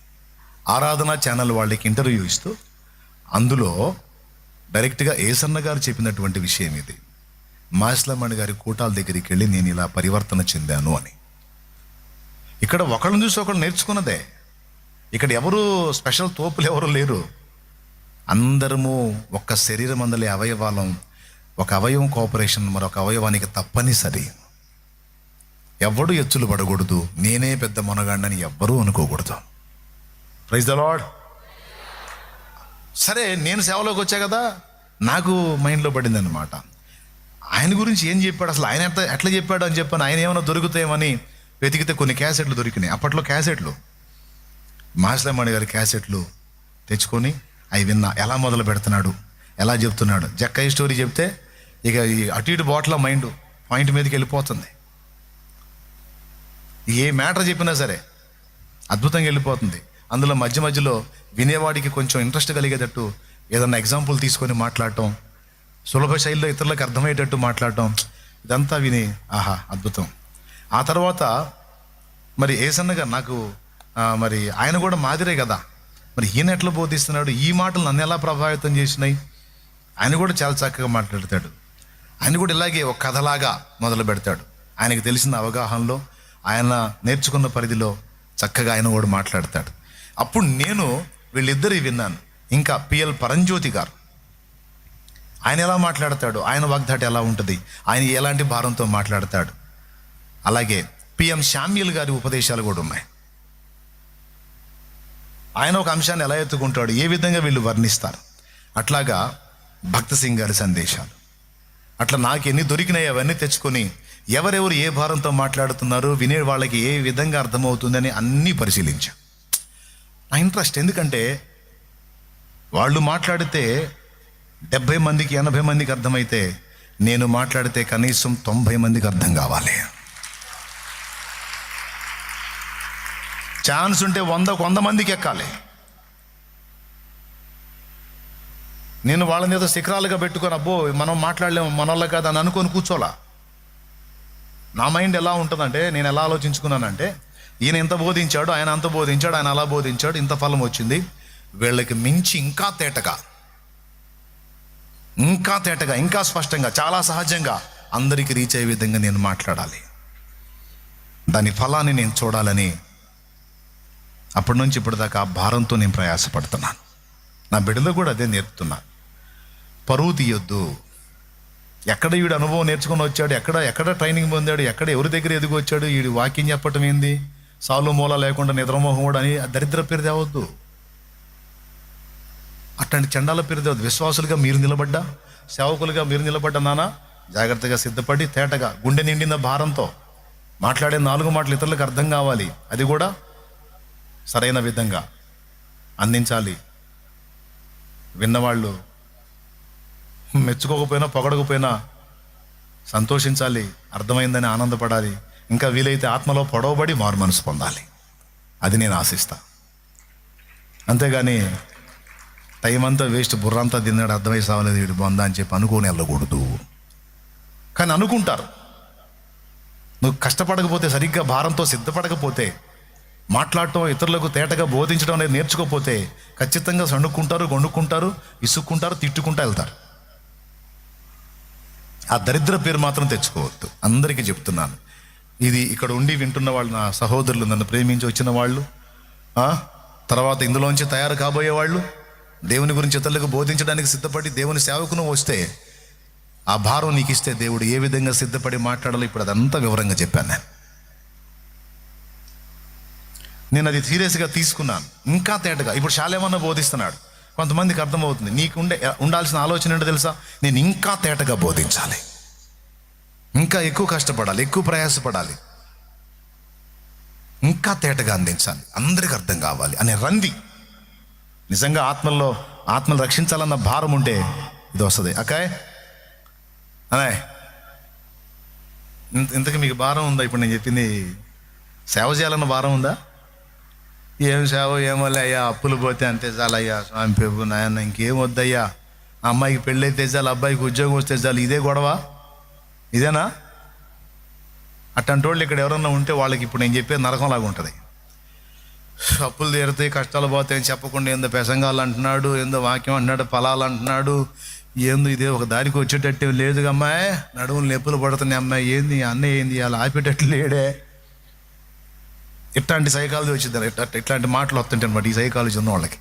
ఆరాధన ఛానల్ వాళ్ళకి ఇంటర్వ్యూ ఇస్తూ అందులో డైరెక్ట్గా ఏసన్న గారు చెప్పినటువంటి విషయం ఇది. మాస్లమణి గారి కూటాల దగ్గరికి వెళ్ళి నేను ఇలా పరివర్తన చెందాను అని. ఇక్కడ ఒకళ్ళని చూసి ఒకళ్ళు నేర్చుకున్నదే. ఇక్కడ ఎవరు స్పెషల్ తోపులు ఎవరు లేరు. అందరము ఒక్క శరీరం అందలే అవయవాలం. ఒక అవయవం కోఆపరేషన్ మరొక అవయవానికి తప్పనిసరి. ఎవడు ఎచ్చులు పడకూడదు, నేనే పెద్ద మొనగాడిని ఎవ్వరూ అనుకోకూడదు. Praise the Lord. సరే, నేను సేవలోకి వచ్చా కదా, నాకు మైండ్లో పడింది అనమాట, ఆయన గురించి ఏం చెప్పాడు అసలు, ఆయన ఎట్లా చెప్పాడు అని చెప్పాను. ఆయన ఏమైనా దొరుకుతాయేమని వెతికితే కొన్ని క్యాసెట్లు దొరికినాయి. అప్పట్లో క్యాసెట్లు, మాస్లమణి గారి క్యాసెట్లు తెచ్చుకొని అవి విన్నా. ఎలా మొదలు పెడుతున్నాడు, ఎలా చెప్తున్నాడు. జక్కయ్య స్టోరీ చెప్తే ఇక ఈ అటు ఇటు బాట్ల మైండ్ పాయింట్ మీదకి వెళ్ళిపోతుంది. ఏ మ్యాటర్ చెప్పినా సరే అద్భుతంగా వెళ్ళిపోతుంది. అందులో మధ్య మధ్యలో వినేవాడికి కొంచెం ఇంట్రెస్ట్ కలిగేటట్టు ఏదన్నా ఎగ్జాంపుల్ తీసుకొని మాట్లాడటం, సులభ శైలిలో ఇతరులకు అర్థమయ్యేటట్టు మాట్లాడటం, ఇదంతా విని ఆహా అద్భుతం. ఆ తర్వాత మరి ఏసన్న గారు నాకు మరి ఆయన కూడా మాదిరే కదా, మరి ఈయన ఎట్లా బోధిస్తున్నాడు, ఈ మాటలు నన్ను ఎలా ప్రభావితం చేసినాయి. ఆయన కూడా చాలా చక్కగా మాట్లాడతాడు. ఆయన కూడా ఇలాగే ఒక కథలాగా మొదలు పెడతాడు. ఆయనకు తెలిసిన అవగాహనలో, ఆయన నేర్చుకున్న పరిధిలో చక్కగా ఆయన కూడా మాట్లాడతాడు. అప్పుడు నేను వీళ్ళిద్దరి విన్నాను. ఇంకా పిఎల్ పరంజ్యోతి గారు, ఆయన ఎలా మాట్లాడతాడు, ఆయన వాగ్దాటి ఎలా ఉంటుంది, ఆయన ఎలాంటి భారంతో మాట్లాడతాడు. అలాగే పిఎం శామ్యుల్ గారి ఉపదేశాలు కూడా ఉన్నాయి. ఆయన ఒక అంశాన్ని ఎలా ఎత్తుకుంటాడు, ఏ విధంగా వీళ్ళు వర్ణిస్తారు. అట్లాగా భక్త సింగ్ గారి సందేశాలు, అట్లా నాకు ఎన్ని దొరికినాయి అవన్నీ తెచ్చుకొని ఎవరెవరు ఏ భారంతో మాట్లాడుతున్నారు, వినే వాళ్ళకి ఏ విధంగా అర్థమవుతుందని అన్నీ పరిశీలించా. నా ఇంట్రెస్ట్, ఎందుకంటే వాళ్ళు మాట్లాడితే 70 మందికి 80 మందికి అర్థమైతే నేను మాట్లాడితే కనీసం 90 మందికి అర్థం కావాలి. ఛాన్స్ ఉంటే 100 మందికి ఎక్కాలి. నేను వాళ్ళని ఏదో శిఖరాలుగా పెట్టుకొని అబ్బో మనం మాట్లాడలేము మనోళ్ళ కాదు అని అనుకొని కూర్చోలా. నా మైండ్ ఎలా ఉంటుందంటే, నేను ఎలా ఆలోచించుకున్నానంటే, ఈయన ఇంత బోధించాడు, ఆయన అంత బోధించాడు, ఆయన అలా బోధించాడు, ఇంత ఫలం వచ్చింది, వీళ్ళకి మించి ఇంకా తేటగా ఇంకా తేటగా, ఇంకా స్పష్టంగా, చాలా సహజంగా అందరికీ రీచ్ అయ్యే విధంగా నేను మాట్లాడాలి. దాని ఫలాన్ని నేను చూడాలని అప్పటి నుంచి ఇప్పటిదాకా ఆ భారంతో నేను ప్రయాసపడుతున్నాను. నా బిడ్డలు కూడా అదే నేర్పుతున్నా. పరువు తీయొద్దు. ఎక్కడ వీడు అనుభవం నేర్చుకుని వచ్చాడు, ఎక్కడ ట్రైనింగ్ పొందాడు, ఎక్కడ ఎవరి దగ్గర ఎదిగి వచ్చాడు, వీడి వాక్యం చెప్పటం ఏంది, సాలు మూల లేకుండా నిద్రమోహం కూడా అని దరిద్ర పేరు తేవద్దు. అట్లాంటి చండాల పేరు తేవద్దు. విశ్వాసులుగా మీరు నిలబడ్డా, సేవకులుగా మీరు నిలబడ్డా నాన్న, జాగ్రత్తగా సిద్ధపడి తేటగా గుండె నిండిన భారంతో మాట్లాడే 4 మాటలు ఇతరులకు అర్థం కావాలి. అది కూడా సరైన విధంగా అందించాలి. విన్నవాళ్ళు మెచ్చుకోకపోయినా పొగడకపోయినా సంతోషించాలి, అర్థమైందని ఆనందపడాలి. ఇంకా వీలైతే ఆత్మలో పొడవబడి మారు మనసు పొందాలి. అది నేను ఆశిస్తా. అంతేగాని టైం అంతా వేస్ట్, బుర్రంతా తిన్నాడు, అర్థమై సావలేదు వీడు బొందా అని చెప్పి అనుకోని వెళ్ళకూడదు. కానీ అనుకుంటారు. నువ్వు కష్టపడకపోతే, సరిగ్గా భారంతో సిద్ధపడకపోతే, మాట్లాడటం, ఇతరులకు తేటగా బోధించడం అనేది నేర్చుకోకపోతే ఖచ్చితంగా సణుక్కుంటారు, గొణుక్కుంటారు, ఇసుక్కుంటారు, తిట్టుకుంటూ వెళ్తారు. ఆ దరిద్ర పేరు మాత్రం తెచ్చుకోవద్దు. అందరికీ చెప్తున్నాను. ఇది ఇక్కడ ఉండి వింటున్న వాళ్ళు, నా సహోదరులు, నన్ను ప్రేమించి వచ్చిన వాళ్ళు, తర్వాత ఇందులోంచి తయారు కాబోయే వాళ్ళు, దేవుని గురించి ఇతరులకు బోధించడానికి సిద్ధపడి దేవుని సేవకును వస్తే, ఆ భారం నీకు ఇస్తే దేవుడు ఏ విధంగా సిద్ధపడి మాట్లాడాలో ఇప్పుడు అదంతా వివరంగా చెప్పాను. నేను అది సీరియస్గా తీసుకున్నాను. ఇంకా తేటగా ఇప్పుడు శాలేమన్నా బోధిస్తున్నాడు. కొంతమందికి అర్థమవుతుంది. నీకు ఉండాల్సిన ఆలోచన ఏంటో తెలుసా? నేను ఇంకా తేటగా బోధించాలి, ఇంకా ఎక్కువ కష్టపడాలి, ఎక్కువ ప్రయాసపడాలి, ఇంకా తేటగా అందించాలి, అందరికి అర్థం కావాలి అనే రంది. నిజంగా ఆత్మలు రక్షించాలన్న భారం ఉంటే ఇది వస్తుంది. అక్కాయ్ అనే ఇంతకు మీకు భారం ఉందా? ఇప్పుడు నేను చెప్పింది సేవ చేయాలన్న భారం ఉందా? ఏం సేవ ఏమోలే అయ్యా, అప్పులు పోతే అంతే చాలయ్యా, స్వామి ప్రభు నాయన ఇంకేం వద్దయ్యా, అమ్మాయికి పెళ్ళైతే చాలు, అబ్బాయికి ఉద్యోగం వస్తే చాలు, ఇదే గొడవ, ఇదేనా? అట్లాంటి వాళ్ళు ఇక్కడ ఎవరన్నా ఉంటే వాళ్ళకి ఇప్పుడు నేను చెప్పేది నరకంలాగా ఉంటుంది. అప్పులు తీరుతాయి, కష్టాలు పోతాయని చెప్పకుండా ఏందో పెసంగాలు అంటున్నాడు, ఏందో వాక్యం అంటున్నాడు, ఫలాలు అంటున్నాడు, ఏందో ఇదే ఒక దారికి వచ్చేటట్టు లేదు. అమ్మాయి నడువులు నొప్పులు పడుతున్నాయి, అమ్మాయి ఏంది అన్నయ్య ఏంది అలా ఆపేటట్లు లేడే. ఇట్లాంటి సైకాలజీ వచ్చింది, ఇట్లాంటి మాటలు వస్తుంటాయి అనమాట ఈ సైకాలజీ ఉన్న వాళ్ళకి.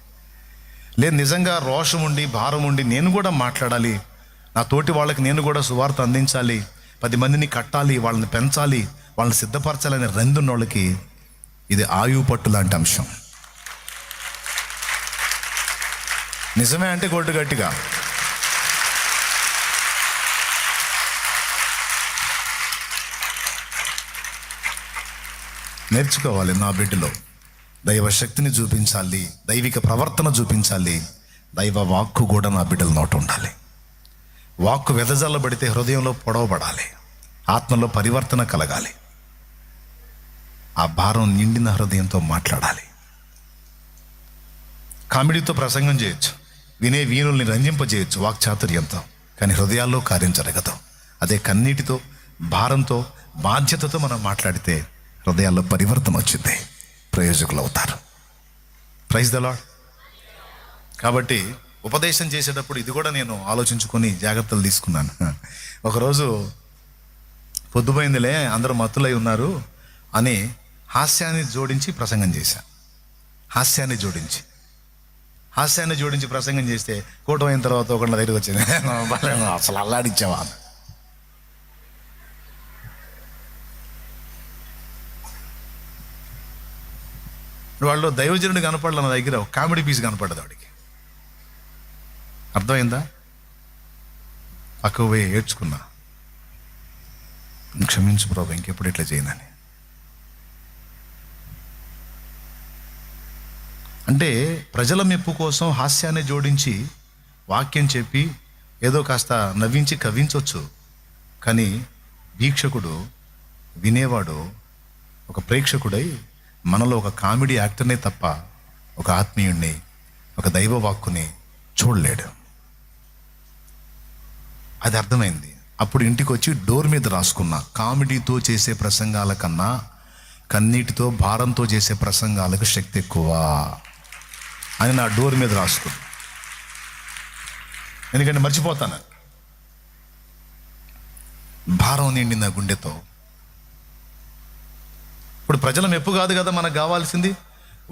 లేదు, నిజంగా రోషం ఉండి భారం ఉండి నేను కూడా మాట్లాడాలి, నా తోటి వాళ్ళకి నేను కూడా సువార్త అందించాలి, 10 మందిని కట్టాలి, వాళ్ళని పెంచాలి, వాళ్ళని సిద్ధపరచాలనే రెండున్న వాళ్ళకి ఇది ఆయువు పట్టు లాంటి అంశం. నిజమే అంటే కొట్టు గట్టిగా. నేర్చుకోవాలి. నా బిడ్డలో దైవ శక్తిని చూపించాలి, దైవిక ప్రవర్తన చూపించాలి, దైవ వాక్కు కూడా నా బిడ్డల నోట ఉండాలి. వాక్కు వెదజల్లబడితే హృదయంలో పొడవబడాలి, ఆత్మలో పరివర్తన కలగాలి, ఆ భారం నిండిన హృదయంతో మాట్లాడాలి. కామెడీతో ప్రసంగం చేయొచ్చు, వినే వీణుల్ని రంజింపజేయచ్చు వాక్చాతుర్యంతో, కానీ హృదయాల్లో కార్యం జరగదు. అదే కన్నీటితో, భారంతో, బాధ్యతతో మనం మాట్లాడితే హృదయాల్లో పరివర్తన వచ్చింది, ప్రయోజకులు అవుతారు. Praise the Lord. కాబట్టి ఉపదేశం చేసేటప్పుడు ఇది కూడా నేను ఆలోచించుకొని జాగ్రత్తలు తీసుకున్నాను. ఒకరోజు పొద్దుపోయిందిలే, అందరూ మత్తులై ఉన్నారు అని హాస్యాన్ని జోడించి ప్రసంగం చేశాను. హాస్యాన్ని జోడించి ప్రసంగం చేస్తే కూటం అయిన తర్వాత ఒకళ్ళ దగ్గరికి వచ్చింది, అసలు అల్లాడిచ్చావా. వాళ్ళు దైవజనుడు కనపడలే, నా దగ్గర కామెడీ పీస్ కనపడ్డది వాడికి. అర్థమైందా? పక్కకు పోయి ఏడ్చుకున్నా, క్షమించు ప్రభు, ఇంకెప్పుడు ఇట్లా చేయనని. అంటే ప్రజల మెప్పు కోసం హాస్యాన్ని జోడించి వాక్యం చెప్పి ఏదో కాస్త నవ్వించి కవ్వించవచ్చు, కానీ వీక్షకుడు, వినేవాడు ఒక ప్రేక్షకుడై మనలో ఒక కామెడీ యాక్టర్నే తప్ప ఒక ఆత్మీయుణ్ణి, ఒక దైవ వాక్కుని చూడలేడు. అది అర్థమైంది. అప్పుడు ఇంటికి వచ్చి డోర్ మీద రాసుకున్నా, కామెడీతో చేసే ప్రసంగాల కన్నా కన్నీటితో భారంతో చేసే ప్రసంగాలకు శక్తి ఎక్కువ అని నా డోర్ మీద రాసుకున్నా. ఎందుకంటే మర్చిపోతాను. భారం నిండింది ఆ గుండెతో. ఇప్పుడు ప్రజల మెప్పు కాదు కదా మనకు కావాల్సింది,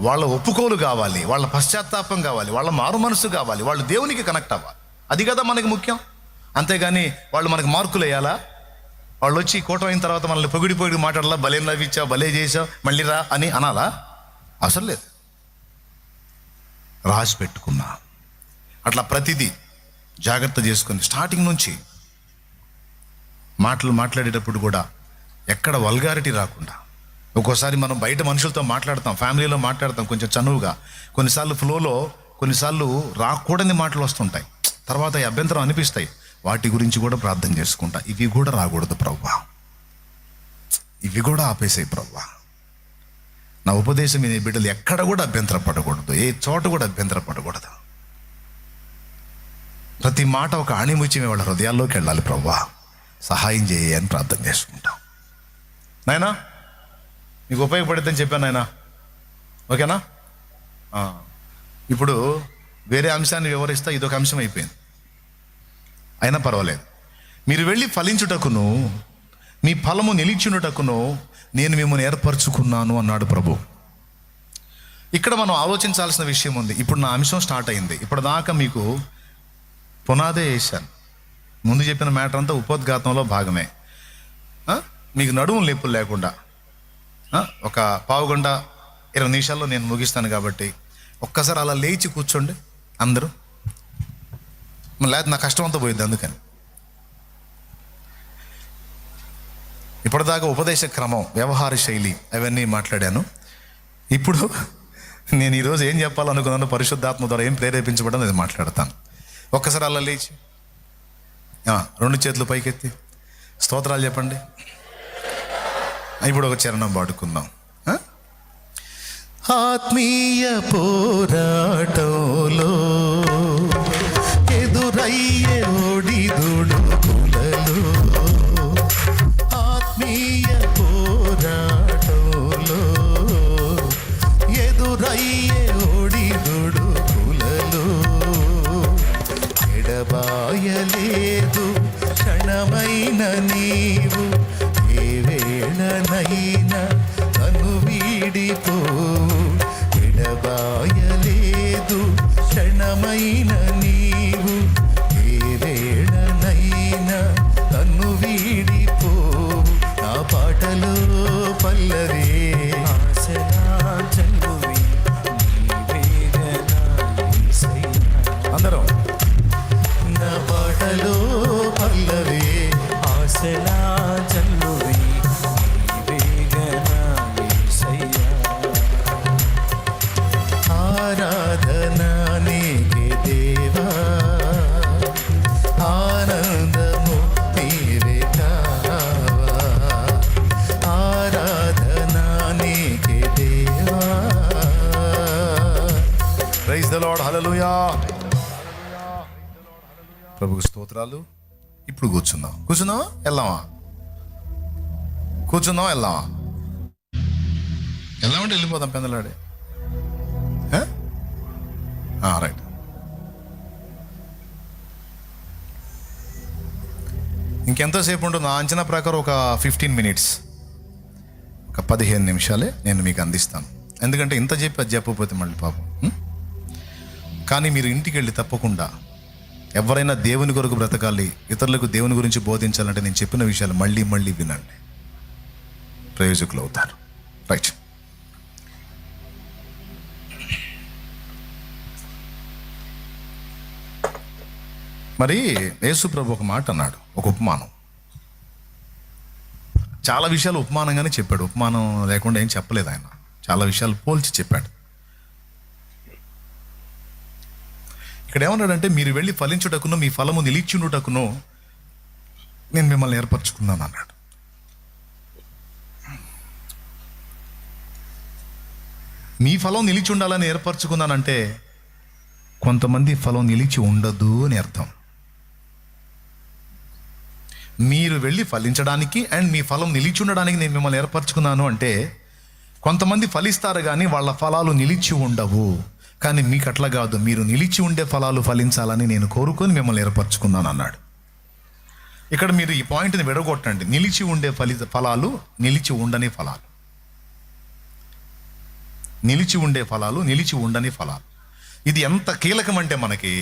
వాళ్ళ ఒప్పుకోలు కావాలి, వాళ్ళ పశ్చాత్తాపం కావాలి, వాళ్ళ మారు మనసు కావాలి, వాళ్ళు దేవునికి కనెక్ట్ అవ్వాలి. అది కదా మనకి ముఖ్యం. అంతేగాని వాళ్ళు మనకు మార్కులు వేయాలా? వాళ్ళు వచ్చి కూటమి అయిన తర్వాత మనల్ని పొగిడి మాట్లాడాలా, భలే నవ్విచ్చావు, భలే చేసావు, మళ్ళీ రా అని అనాలా? అవసరం లేదు. రాసి పెట్టుకున్నా. అట్లా ప్రతిదీ జాగ్రత్త చేసుకుని స్టార్టింగ్ నుంచి మాటలు మాట్లాడేటప్పుడు కూడా ఎక్కడ వల్గారిటీ రాకుండా. ఒక్కోసారి మనం బయట మనుషులతో మాట్లాడతాం, ఫ్యామిలీలో మాట్లాడతాం కొంచెం చనువుగా, కొన్నిసార్లు ఫ్లోలో, కొన్నిసార్లు రాకూడని మాటలు వస్తుంటాయి, తర్వాత ఈ అభ్యంతరం అనిపిస్తాయి. వాటి గురించి కూడా ప్రార్థన చేసుకుంటా. ఇవి కూడా రాకూడదు ప్రభువా, ఇవి కూడా ఆపేసాయి ప్రభువా. నా ఉపదేశం మీ బిడ్డలు ఎక్కడ కూడా అభ్యంతర పడకూడదు, ఏ చోట కూడా అభ్యంతర పడకూడదు. ప్రతి మాట ఒక ఆణిముత్యమే వాళ్ళ హృదయాల్లోకి వెళ్ళాలి. ప్రభువా సహాయం చేయి అని ప్రార్థన చేసుకుంటాం. నాయనా నీకు ఉపయోగపడుతుందని చెప్పాను నాయనా, ఓకేనా? ఇప్పుడు వేరే అంశాన్ని వివరిస్తా, ఇదొక అంశం అయిపోయింది. అయినా పర్వాలేదు. మీరు వెళ్ళి ఫలించుటకును మీ ఫలము నిలిచునుటకును నేను మిమ్మల్ని ఏర్పరచుకున్నాను అన్నాడు ప్రభు. ఇక్కడ మనం ఆలోచించాల్సిన విషయం ఉంది. ఇప్పుడు నా అంశం స్టార్ట్ అయింది. ఇప్పటిదాకా మీకు పునాదే వేశాను. ముందు చెప్పిన మ్యాటర్ అంతా ఉపోద్ఘాతంలో భాగమే. మీకు నడుము లేపులు లేకుండా ఒక పావుగంట 20 నిమిషాల్లో నేను ముగిస్తాను కాబట్టి ఒక్కసారి అలా లేచి కూర్చోండి అందరూ. లేదా నా కష్టం అంతా పోయింది. అందుకని ఇప్పటిదాకా ఉపదేశ క్రమం, వ్యవహార శైలి అవన్నీ మాట్లాడాను. ఇప్పుడు నేను ఈరోజు ఏం చెప్పాలనుకున్నాను, పరిశుద్ధాత్మ ద్వారా ఏం ప్రేరేపించబడని అది మాట్లాడతాను. ఒక్కసారి అలా లేచి 2 చేతులు పైకెత్తి స్తోత్రాలు చెప్పండి. ఇప్పుడు ఒక చరణం పాడుకుందాం. ఆత్మీయ పోరాటంలో ఎదురయ్యే ఒడిదుడుకులలో, ఆత్మీయ పోరాటంలో ఎదురయ్యే ఒడిదుడుకులలో ఎడబాయలేదు క్షణమైన నీవు, ఏ వేళనైనా నన్ను వీడిపో. ఎడబాయలేదు క్షణమైన నీవు, ఏ వేళనైనా నన్ను వీడిపో. నా పాటలో పల్లవే అందరం. నా పాటలో పల్లవే ఆశలా జల్లువే ఆరాధనా నీకే దేవా, ఆనందము నీవే కావా. ఆరాధనా నీకే దేవా. ప్రైజ్ ద లార్డ్, హల్లెలూయా. ప్రభుకు స్తోత్రాలు. ఇప్పుడు కూర్చుందామా వెళ్దామా? వెళ్దామంటే వెళ్ళిపోదాం పెందలాడే. రైట్. ఇంకెంతసేపు ఉంటుంది? నా అంచనా ప్రకారం ఒక 15 మినిట్స్, ఒక 15 నిమిషాలే నేను మీకు అందిస్తాను. ఎందుకంటే ఇంత చెప్పి అది చెప్పకపోతే మళ్ళీ పాపం. కానీ మీరు ఇంటికి వెళ్ళి తప్పకుండా ఎవరైనా దేవుని కొరకు బ్రతకాలి, ఇతరులకు దేవుని గురించి బోధించాలంటే నేను చెప్పిన విషయాలు మళ్ళీ మళ్ళీ వినండి, ప్రయోజకులు అవుతారు. రైట్. మరి యేసు ప్రభు ఒక మాట అన్నాడు, ఒక ఉపమానం. చాలా విషయాలు ఉపమానంగానే చెప్పాడు, ఉపమానం లేకుండా ఏం చెప్పలేదు ఆయన. చాలా విషయాలు పోల్చి చెప్పాడు. ఇక్కడ ఏమన్నాడంటే, మీరు వెళ్ళి ఫలించుటకును మీ ఫలము నిలిచుండుటకును నేను మిమ్మల్ని ఏర్పరచుకున్నాను అన్నాడు. మీ ఫలం నిలిచి ఉండాలని ఏర్పరచుకున్నానంటే కొంతమంది ఫలం నిలిచి ఉండదు అని అర్థం. మీరు వెళ్ళి ఫలించడానికి అండ్ మీ ఫలం నిలిచి ఉండడానికి నేను మిమ్మల్ని ఏర్పరచుకున్నాను అంటే కొంతమంది ఫలిస్తారు కానీ వాళ్ళ ఫలాలు నిలిచి ఉండవు. కానీ మీకు అట్లా కాదు, మీరు నిలిచి ఉండే ఫలాలు ఫలించాలని నేను కోరుకొని మిమ్మల్ని ఏర్పరచుకున్నాను అన్నాడు. ఇక్కడ మీరు ఈ పాయింట్ని విడగొట్టండి. నిలిచి ఉండే ఫలాలు, నిలిచి ఉండని ఫలాలు. నిలిచి ఉండే ఫలాలు, నిలిచి ఉండని ఫలాలు. ఇది ఎంత కీలకం అంటే మనకి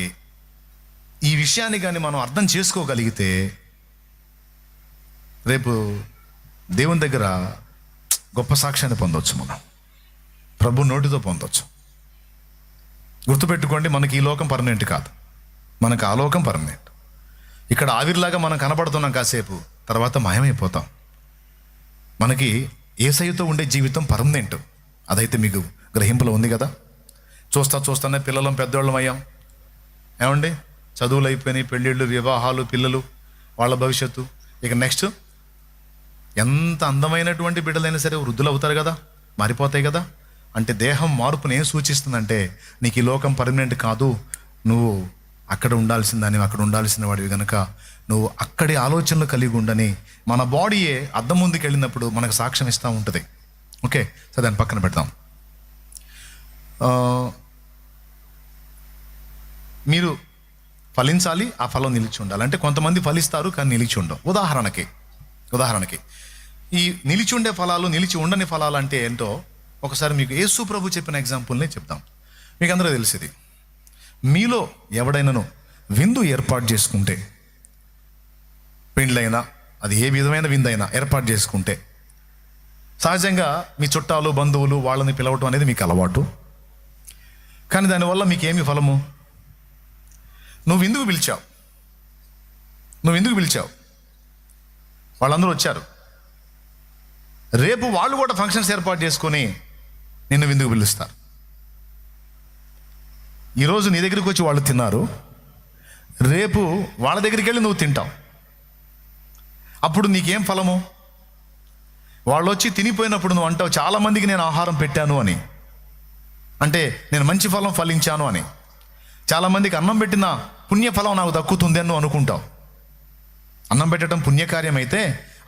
ఈ విషయాన్ని కానీ మనం అర్థం చేసుకోగలిగితే రేపు దేవుని దగ్గర గొప్ప సాక్ష్యాన్ని పొందవచ్చు. మనం ప్రభు నోటితో పొందవచ్చు. గుర్తుపెట్టుకోండి, మనకి ఈ లోకం పర్మనెంట్ కాదు, మనకు ఆ లోకం పర్మనెంట్. ఇక్కడ ఆవిరిలాగా మనం కనబడుతున్నాం కాసేపు, తర్వాత మాయమైపోతాం. మనకి యేసయ్యతో ఉండే జీవితం పర్మనెంట్. అదైతే మీకు గ్రహింపులో ఉంది కదా. చూస్తానే పిల్లలం పెద్దోళ్ళం అయ్యాం. ఏమండి, చదువులు అయిపోయినాయి, పెళ్ళిళ్ళు, వివాహాలు, పిల్లలు, వాళ్ళ భవిష్యత్తు. ఇక నెక్స్ట్ ఎంత అందమైనటువంటి బిడ్డలైనా సరే వృద్ధులు అవుతారు కదా, మారిపోతాయి కదా. అంటే దేహం మార్పుని ఏం సూచిస్తుందంటే నీకు ఈ లోకం పర్మనెంట్ కాదు, నువ్వు అక్కడ ఉండాల్సిందని, అక్కడ ఉండాల్సిన వాడివి కనుక నువ్వు అక్కడి ఆలోచనలు కలిగి ఉండని మన బాడీయే అద్దం ముందుకు వెళ్ళినప్పుడు మనకు సాక్ష్యం ఇస్తూ ఉంటుంది. ఓకే, సో దాన్ని పక్కన పెడతాం. మీరు ఫలించాలి, ఆ ఫలం నిలిచి ఉండాలి. అంటే కొంతమంది ఫలిస్తారు కానీ నిలిచి ఉండవు. ఉదాహరణకి ఈ నిలిచి ఉండే ఫలాలు, నిలిచి ఉండని ఫలాలు అంటే ఏంటో ఒకసారి మీకు యేసు ప్రభు చెప్పిన ఎగ్జాంపుల్నే చెప్తాం. మీకు అందరూ తెలిసింది, మీలో ఎవడైనాను విందు ఏర్పాటు చేసుకుంటే, పెండ్లైనా అది ఏ విధమైన విందైనా ఏర్పాటు చేసుకుంటే, సహజంగా మీ చుట్టాలు, బంధువులు వాళ్ళని పిలవటం అనేది మీకు అలవాటు. కానీ దానివల్ల మీకేమి ఫలము? నువ్వు ఎందుకు పిలిచావు? వాళ్ళందరూ వచ్చారు. రేపు వాళ్ళు కూడా ఫంక్షన్స్ ఏర్పాటు చేసుకొని నిన్ను విందుకు పిలుస్తారు. ఈరోజు నీ దగ్గరికి వచ్చి వాళ్ళు తిన్నారు, రేపు వాళ్ళ దగ్గరికి వెళ్ళి నువ్వు తింటావు. అప్పుడు నీకేం ఫలము? వాళ్ళు వచ్చి తినిపోయినప్పుడు నువ్వు అంటావు, చాలామందికి నేను ఆహారం పెట్టాను అని, అంటే నేను మంచి ఫలం ఫలించాను అని. చాలామందికి అన్నం పెట్టిన పుణ్యఫలం నాకు దక్కుతుంది అని నువ్వు అనుకుంటావు. అన్నం పెట్టడం పుణ్యకార్యం అయితే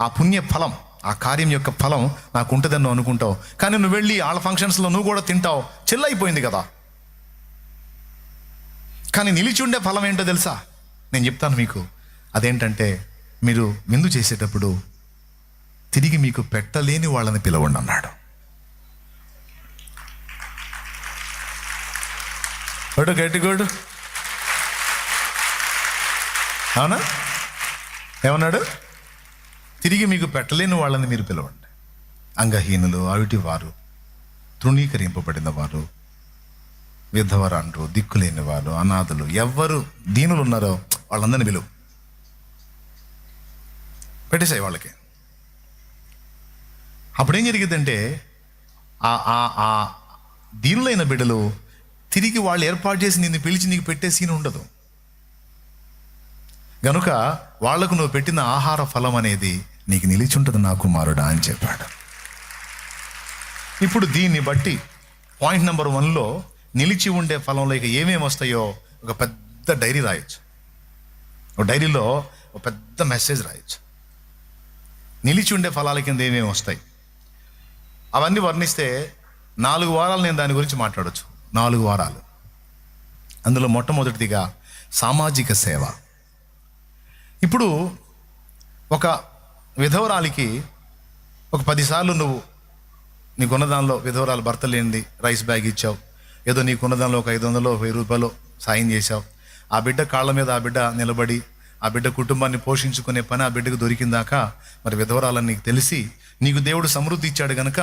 ఆ పుణ్య ఫలం, ఆ కార్యం యొక్క ఫలం నాకు ఉంటుందని నువ్వు అనుకుంటావు. కానీ నువ్వు వెళ్ళి వాళ్ళ ఫంక్షన్స్లో నువ్వు కూడా తింటావు, చెల్లైపోయింది కదా. కానీ నిలిచి ఉండే ఫలం ఏంటో తెలుసా? నేను చెప్తాను మీకు. అదేంటంటే మీరు విందు చేసేటప్పుడు తిరిగి మీకు పెట్టలేని వాళ్ళని పిలవండి అన్నాడు. గట్టిగోడు అవునా? ఏమన్నాడు? తిరిగి మీకు పెట్టలేని వాళ్ళని మీరు పిలవండి. అంగహీనులు, అవిటివారు, తృణీకరింపబడిన వారు, విధవరాండ్రు, దిక్కులేని వారు, అనాథులు, ఎవ్వరు దీనులు ఉన్నారో వాళ్ళందరినీ పిలువు. పెట్టేసాయి వాళ్ళకి. అప్పుడేం జరిగిందంటే ఆ దీనులైన బిడ్డలు తిరిగి వాళ్ళు ఏర్పాటు చేసి నిన్ను పిలిచి నీకు పెట్టే సీన్ ఉండదు. గనుక వాళ్లకు నువ్వు పెట్టిన ఆహార ఫలం అనేది నీకు నిలిచి ఉంటుంది నా కుమారుడా అని చెప్పాడు. ఇప్పుడు దీన్ని బట్టి పాయింట్ నెంబర్ 1లో నిలిచి ఉండే ఫలంలో ఇక ఏమేమి వస్తాయో ఒక పెద్ద డైరీ రాయొచ్చు. ఒక డైరీలో ఒక పెద్ద మెసేజ్ రాయొచ్చు. నిలిచి ఉండే ఫలాల కింద ఏమేమి వస్తాయి అవన్నీ వర్ణిస్తే 4 వారాలు నేను దాని గురించి మాట్లాడవచ్చు. 4 వారాలు. అందులో మొట్టమొదటిదిగా సామాజిక సేవ. ఇప్పుడు ఒక విధవరాలికి ఒక 10 సార్లు నువ్వు నీకున్న దానిలో, విధవరాలు భర్త లేనిది, రైస్ బ్యాగ్ ఇచ్చావు, ఏదో నీకున్న దానిలో ఒక 500 1000 రూపాయలు సాయం చేశావు. ఆ బిడ్డ కాళ్ళ మీద ఆ బిడ్డ నిలబడి ఆ బిడ్డ కుటుంబాన్ని పోషించుకునే పని ఆ బిడ్డకు దొరికిందాకా మరి విధవరాలని నీకు తెలిసి నీకు దేవుడు సమృద్ధి ఇచ్చాడు కనుక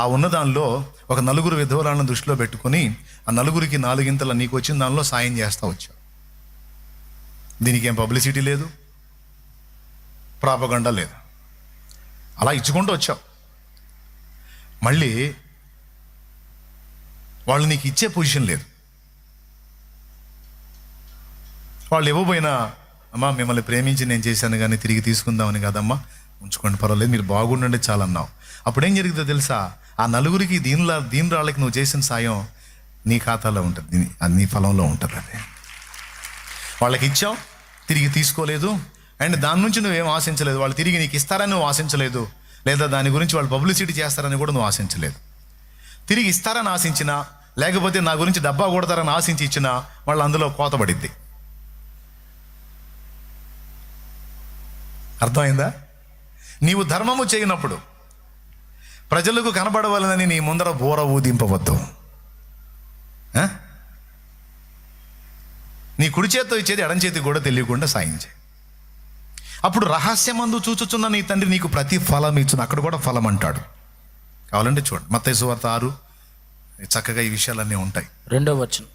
ఆ ఉన్నదానిలో ఒక 4 విధవరాలను దృష్టిలో పెట్టుకొని ఆ 4కి 4 నీకు వచ్చిన దానిలో సాయం చేస్తా వచ్చావు. దీనికి ఏం పబ్లిసిటీ లేదు, ప్రాపగండా లేదు, అలా ఇచ్చుకుంటూ వచ్చావు. మళ్ళీ వాళ్ళు నీకు ఇచ్చే పొజిషన్ లేదు. వాళ్ళు ఇవ్వబోయినా, అమ్మా మిమ్మల్ని ప్రేమించి నేను చేశాను కానీ తిరిగి తీసుకుందామని కాదమ్మా, ఉంచుకోండి పర్వాలేదు, మీరు బాగుండండి చాలన్నావు. అప్పుడేం జరిగిందో తెలుసా? ఆ 4కి దీనురాళ్ళకి నువ్వు చేసిన సాయం నీ ఖాతాలో ఉంటుంది, నీ ఫలంలో ఉంటుంది. అది వాళ్ళకి ఇచ్చావు, తిరిగి తీసుకోలేదు, అండ్ దాని నుంచి నువ్వేం ఆశించలేదు. వాళ్ళు తిరిగి నీకు ఇస్తారని నువ్వు ఆశించలేదు, లేదా దాని గురించి వాళ్ళు పబ్లిసిటీ చేస్తారని కూడా నువ్వు ఆశించలేదు. తిరిగి ఇస్తారని ఆశించినా లేకపోతే నా గురించి డబ్బా కొడతారని ఆశించి ఇచ్చినా వాళ్ళు అందులో కోతబడిద్ది. అర్థమైందా? నీవు ధర్మము చేయనప్పుడు ప్రజలకు కనబడవాలని నీ ముందర బోర ఊదింపవద్దు. నీ కుడి చేత్తో ఇచ్చేది ఎడం చేతికి కూడా తెలియకుండా సాయించే. అప్పుడు రహస్యమందు చూచుచున్న నీ తండ్రి నీకు ప్రతి ఫలం ఇచ్చును. అక్కడ కూడా ఫలం అంటాడు. కావాలంటే చూడండి, మత్తయి సువార్త 6 చక్కగా ఈ విషయాలన్నీ ఉంటాయి. 2వ వచనం,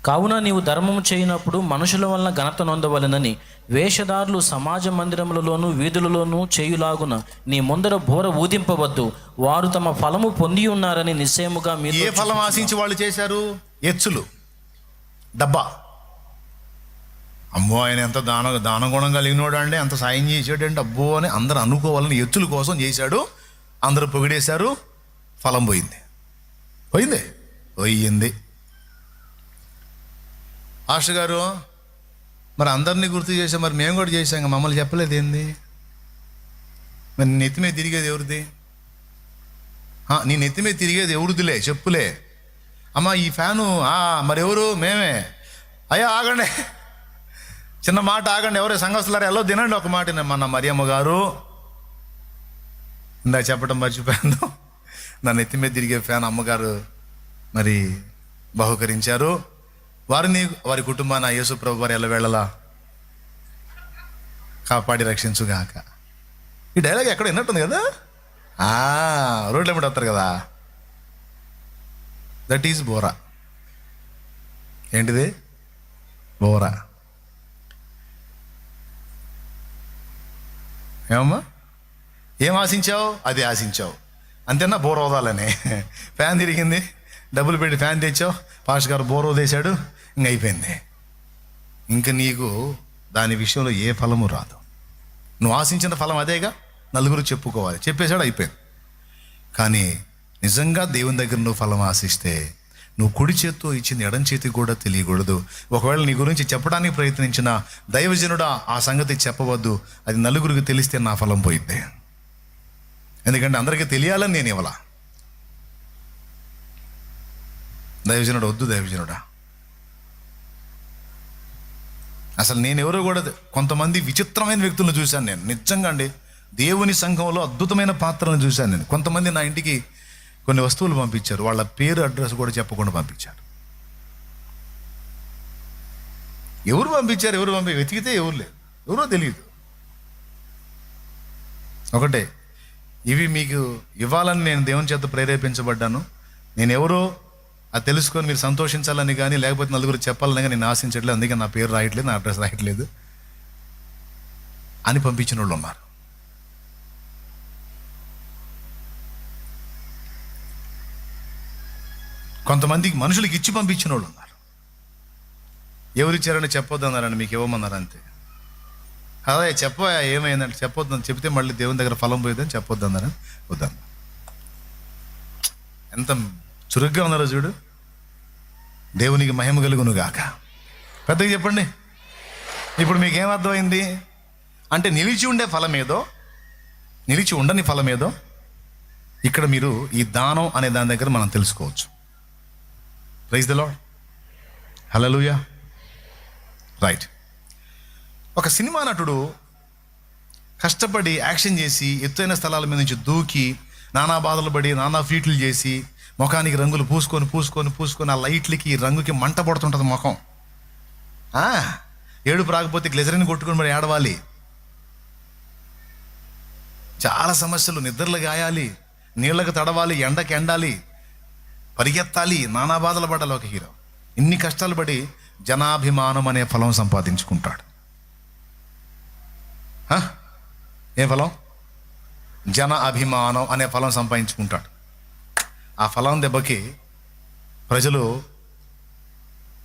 కావున నీవు ధర్మము చేయనప్పుడు మనుషుల వలన ఘనత నొందవలెనని వేషధారులు సమాజ మందిరములలోను వీధులలోను చేయులాగున నీ ముందర బోర ఊదింపవద్దు. వారు తమ ఫలము పొంది ఉన్నారని నిశ్చయముగా మీరు. ఏ ఫలం ఆశించి వాళ్ళు చేశారు? ఎచ్చులు, డబ్బా. అమ్మో ఆయన ఎంత దానగుణం కలిగినోడు అండి, అంత సాయం చేసాడండి అబ్బో అని అందరూ అనుకోవాలని ఎచ్చుల కోసం చేశాడు. అందరూ పొగిడేశారు. ఫలం పోయింది. ఆశ గారు మరి అందరినీ గుర్తు చేసాం, మరి మేము కూడా చేశాం, మమ్మల్ని చెప్పలేదు ఏంది? మరి నెత్తి మీద తిరిగేది ఎవరిది? నీ నెత్తి మీద తిరిగేది ఎవరిదిలే, చెప్పులే. అమ్మ ఈ ఫ్యాను మరి ఎవరు? మేమే. అయ్యా ఆగండి, చిన్న మాట ఆగండి, ఎవరే సంఘస్థులారా ఎలా తినండి ఒక మాట. మన మరియమ్మ గారు ఇందా చెప్పడం మర్చిపోయాను, నా నెత్తి మీద తిరిగే ఫ్యాన్ అమ్మగారు మరి బహుకరించారు. వారిని వారి కుటుంబాన్ని యేసు ప్రభు వారు ఎల్లవేళలా కాపాడి రక్షించుగాక. ఈ డైలాగ్ ఎక్కడ విన్నట్టుంది కదా, రోడ్ల మీద వస్తారు కదా. దట్ ఈజ్ బోరా. ఏంటిది? బోరా. ఏమమ్మా, ఏం ఆశించావు? అది ఆశించావు అంతేనా? బోర్ వదాలని. ఫ్యాన్ తిరిగింది, డబ్బులు పెట్టి ఫ్యాన్ తెచ్చావు, పాస్టర్ గారు బోర్ వదేశాడు, ఇంక అయిపోయింది. ఇంక నీకు దాని విషయంలో ఏ ఫలము రాదు. నువ్వు ఆశించిన ఫలం అదేగా, నలుగురు చెప్పుకోవాలి, చెప్పేశాడు, అయిపోయింది. కానీ నిజంగా దేవుని దగ్గర నువ్వు ఫలం ఆశిస్తే నువ్వు కుడి చేత్తో ఇచ్చింది ఎడం చేతికి కూడా తెలియకూడదు. ఒకవేళ నీ గురించి చెప్పడానికి ప్రయత్నించిన దైవజనుడా ఆ సంగతి చెప్పవద్దు, అది నలుగురికి తెలిస్తే నా ఫలం పోయిద్ది. ఎందుకంటే అందరికీ తెలియాలని నేను ఇవ్వాల. దైవజనుడు వద్దు, దైవజనుడా అసలు నేను ఎవరో కూడా. కొంతమంది విచిత్రమైన వ్యక్తులను చూశాను నేను, నిజంగా అండి. దేవుని సంఘంలో అద్భుతమైన పాత్రలను చూశాను నేను. కొంతమంది నా ఇంటికి కొన్ని వస్తువులు పంపించారు, వాళ్ళ పేరు అడ్రస్ కూడా చెప్పకుండా పంపించారు. ఎవరు పంపించారు, వెతికితే ఎవరు లేదు, ఎవరో తెలియదు. ఒకటే, ఇవి మీకు ఇవ్వాలని నేను దేవుని చేత ప్రేరేపించబడ్డాను, నేను ఎవరో అది తెలుసుకొని మీరు సంతోషించాలని కానీ లేకపోతే నలుగురు చెప్పాలని కానీ నేను ఆశించట్లేదు, అందుకే నా పేరు రాయట్లేదు, నా అడ్రస్ రాయట్లేదు అని పంపించిన వాళ్ళు ఉన్నారు. కొంతమందికి మనుషులకి ఇచ్చి పంపించిన వాళ్ళు ఉన్నారు. ఎవరిచ్చారని చెప్పొద్దు అన్నారని మీకు ఇవ్వమన్నారు అంతే. అదే చెప్పా ఏమైందంటే చెప్పొద్దని చెప్తే మళ్ళీ దేవుని దగ్గర ఫలం పోయేదని చెప్పొద్దు అన్నారని వద్దన్న. ఎంత చురుగ్గా ఉన్నారో చూడు. దేవునికి మహిమ కలుగును గాక. పెద్దగా చెప్పండి. ఇప్పుడు మీకేం అర్థమైంది అంటే నిలిచి ఉండే ఫలం ఏదో, నిలిచి ఉండని ఫలం ఏదో ఇక్కడ మీరు ఈ దానం అనే దాని దగ్గర మనం తెలుసుకోవచ్చు. Praise the Lord, hallelujah. Right. ఒక సినిమా నటుడు కష్టపడి యాక్షన్ చేసి ఎత్తైన స్థలాల మీద నుంచి దూకి నానా బాధలు పడి నానా ఫీట్లు చేసి ముఖానికి రంగులు పూసుకొని ఆ లైట్లకి రంగుకి మంట పడుతుంటుంది ముఖం. ఏడుపు రాకపోతే గ్లెజరిని కొట్టుకొని మరి ఏడవాలి. చాలా సమస్యలు, నిద్రలు గాయాలి, నీళ్ళకు తడవాలి, ఎండకి ఎండాలి, పరిగెత్తాలి, నానా బాధలు పడాలి ఒక హీరో. ఇన్ని కష్టాలు పడి జనాభిమానం అనే ఫలం సంపాదించుకుంటాడు. ఏ ఫలం? జన అభిమానం అనే ఫలం సంపాదించుకుంటాడు. ఆ ఫలం దెబ్బకి ప్రజలు,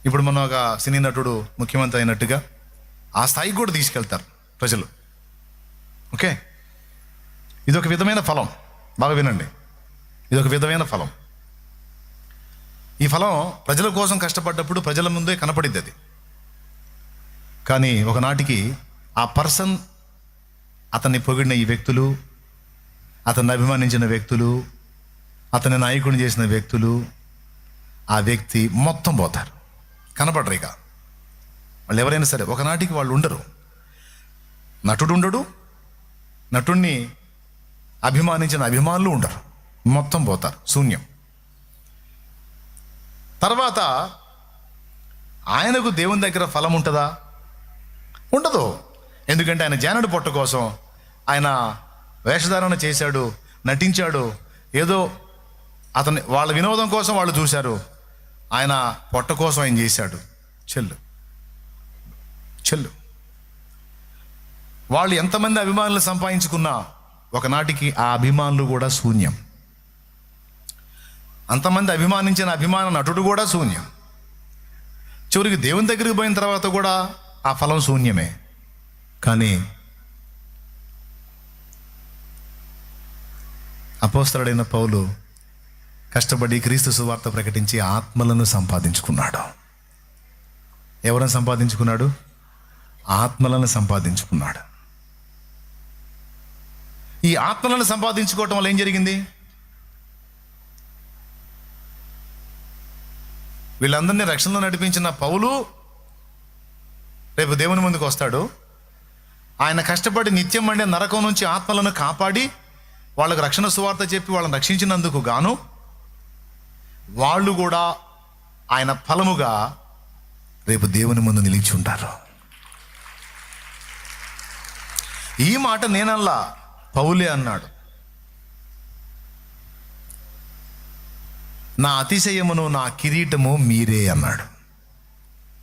ఇప్పుడు మన ఒక సినీ నటుడు ముఖ్యమంత్రి అయినట్టుగా ఆ స్థాయికి కూడా తీసుకెళ్తారు ప్రజలు. ఓకే, ఇదొక విధమైన ఫలం. బాగా వినండి, ఇదొక విధమైన ఫలం. ఈ ఫలం ప్రజల కోసం కష్టపడ్డప్పుడు ప్రజల ముందే కనపడిద్ది అది. కానీ ఒకనాటికి ఆ పర్సన్, అతన్ని పొగిడిన ఈ వ్యక్తులు, అతన్ని అభిమానించిన వ్యక్తులు, అతన్ని నాయకుడిని చేసిన వ్యక్తులు ఆ వ్యక్తి మొత్తం పోతారు, కనపడరు. ఇక వాళ్ళు ఎవరైనా సరే ఒకనాటికి వాళ్ళు ఉండరు. నటుడు ఉండడు, నటుణ్ణి అభిమానించిన అభిమానులు ఉండరు, మొత్తం పోతారు, శూన్యం. తర్వాత ఆయనకు దేవుని దగ్గర ఫలం ఉంటుందా? ఉండదు. ఎందుకంటే ఆయన జానడు పొట్ట కోసం ఆయన వేషధారణ చేశాడు, నటించాడు. ఏదో అతని వాళ్ళ వినోదం కోసం వాళ్ళు చూశారు, ఆయన పొట్ట కోసం ఆయన చేశాడు. చెల్లు చెల్లు. వాళ్ళు ఎంతమంది అభిమానులు సంపాదించుకున్నా ఒకనాటికి ఆ అభిమానులు కూడా శూన్యం. అంతమంది అభిమానించిన అభిమాన నటుడు కూడా శూన్యం. చివరికి దేవుని దగ్గరికి పోయిన తర్వాత కూడా ఆ ఫలం శూన్యమే. కానీ అపోస్తలుడైన పౌలు కష్టపడి క్రీస్తు సువార్త ప్రకటించి ఆత్మలను సంపాదించుకున్నాడు. ఎవరిని సంపాదించుకున్నాడు? ఆత్మలను సంపాదించుకున్నాడు. ఈ ఆత్మలను సంపాదించుకోవటం వల్ల ఏం జరిగింది? వీళ్ళందరినీ రక్షణలో నడిపించిన పౌలు రేపు దేవుని ముందుకు వస్తాడు. ఆయన కష్టపడి నిత్యం మండే నరకం నుంచి ఆత్మలను కాపాడి వాళ్ళకు రక్షణ సువార్త చెప్పి వాళ్ళని రక్షించినందుకు గాను వాళ్ళు కూడా ఆయన ఫలముగా రేపు దేవుని ముందు నిలిచి ఉంటారు. ఈ మాట నేనల్లా, పౌలే అన్నాడు. నా అతిశయమును నా కిరీటము మీరే అన్నాడు.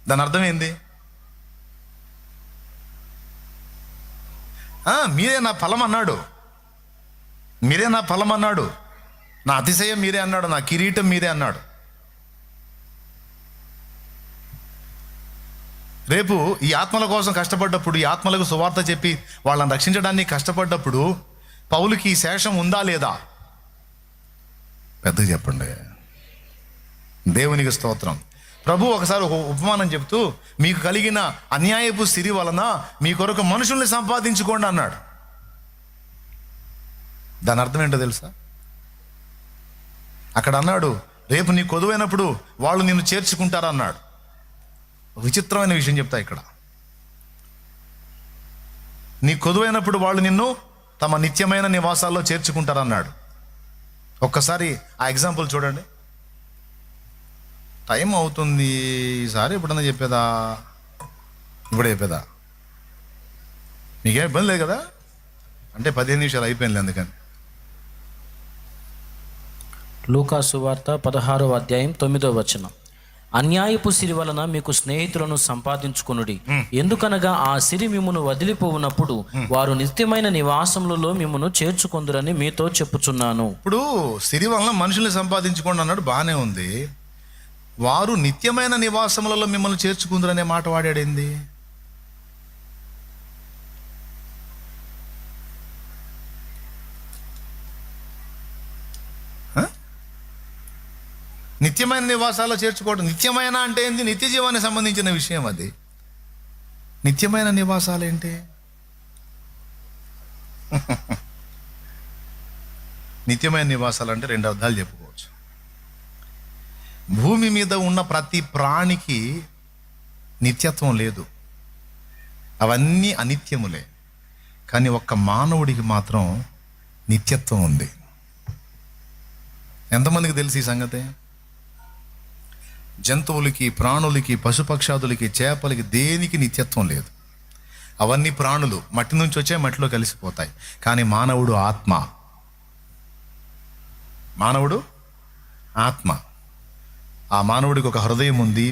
దాని అర్థం ఏంది? మీరే నా ఫలం అన్నాడు, మీరే నా ఫలం అన్నాడు, నా అతిశయం మీరే అన్నాడు, నా కిరీటం మీరే అన్నాడు. రేపు ఈ ఆత్మల కోసం కష్టపడ్డప్పుడు, ఈ ఆత్మలకు సువార్త చెప్పి వాళ్ళని రక్షించడానికి కష్టపడ్డప్పుడు పౌలుకి ఈ శేషం ఉందా లేదా? పెద్దగా చెప్పండి. దేవునికి స్తోత్రం. ప్రభు ఒకసారి ఒక ఉపమానం చెప్తూ, మీకు కలిగిన అన్యాయపు సిరి వలన మీ కొరకు మనుషుల్ని సంపాదించుకోండి అన్నాడు. దాని అర్థం ఏంటో తెలుసా? అక్కడ అన్నాడు, రేపు నీ కొదువైనప్పుడు వాళ్ళు నిన్ను చేర్చుకుంటారు అన్నాడు. విచిత్రమైన విషయం చెప్తా ఇక్కడ. నీ కొదువైనప్పుడు వాళ్ళు నిన్ను తమ నిత్యమైన నివాసాల్లో చేర్చుకుంటారన్నాడు. ఒక్కసారి ఆ ఎగ్జాంపుల్ చూడండి. టైం అవుతుంది, ఈసారి ఎప్పుడన్నా చెప్పేదా? ఇప్పుడే చెప్పేదా? మీకేం ఇబ్బంది లేదు కదా? అంటే 15 నిమిషాలు అయిపోయింది. అందుకని లూకా సువార్త 16వ అధ్యాయం 9వ వచనం. అన్యాయపు సిరి వలన మీకు స్నేహితులను సంపాదించుకొనుడి, ఎందుకనగా ఆ సిరి మిమ్మును వదిలిపోవునప్పుడు వారు నిత్యమైన నివాసములలో మిమ్మును చేర్చుకొందురని మీతో చెప్పుచున్నాను. ఇప్పుడు సిరి వలన మనుషుల్ని సంపాదించుకోండి అన్నాడు, బాగానే ఉంది. వారు నిత్యమైన నివాసములలో మిమ్మల్ని చేర్చుకుందరనే మాట వాడాడేంది? నిత్యమైన నివాసాల్లో చేర్చుకోవడం. నిత్యమైన అంటే ఏంది? నిత్య జీవానికి సంబంధించిన విషయం అది. నిత్యమైన నివాసాలు ఏంటి? నిత్యమైన నివాసాలు అంటే 2 అర్థాలు చెప్పుకోవచ్చు. భూమి మీద ఉన్న ప్రతి ప్రాణికి నిత్యత్వం లేదు, అవన్నీ అనిత్యములే. కానీ ఒక్క మానవుడికి మాత్రం నిత్యత్వం ఉంది. ఎంతమందికి తెలిసి ఈ సంగతి? జంతువులకి, ప్రాణులకి, పశుపక్షాదులకి, చేపలకి దేనికి నిత్యత్వం లేదు. అవన్నీ ప్రాణులు, మట్టి నుంచి వచ్చే మట్టిలో కలిసిపోతాయి. కానీ మానవుడు ఆత్మ. మానవుడు ఆత్మ. ఆ మానవుడికి ఒక హృదయం ఉంది,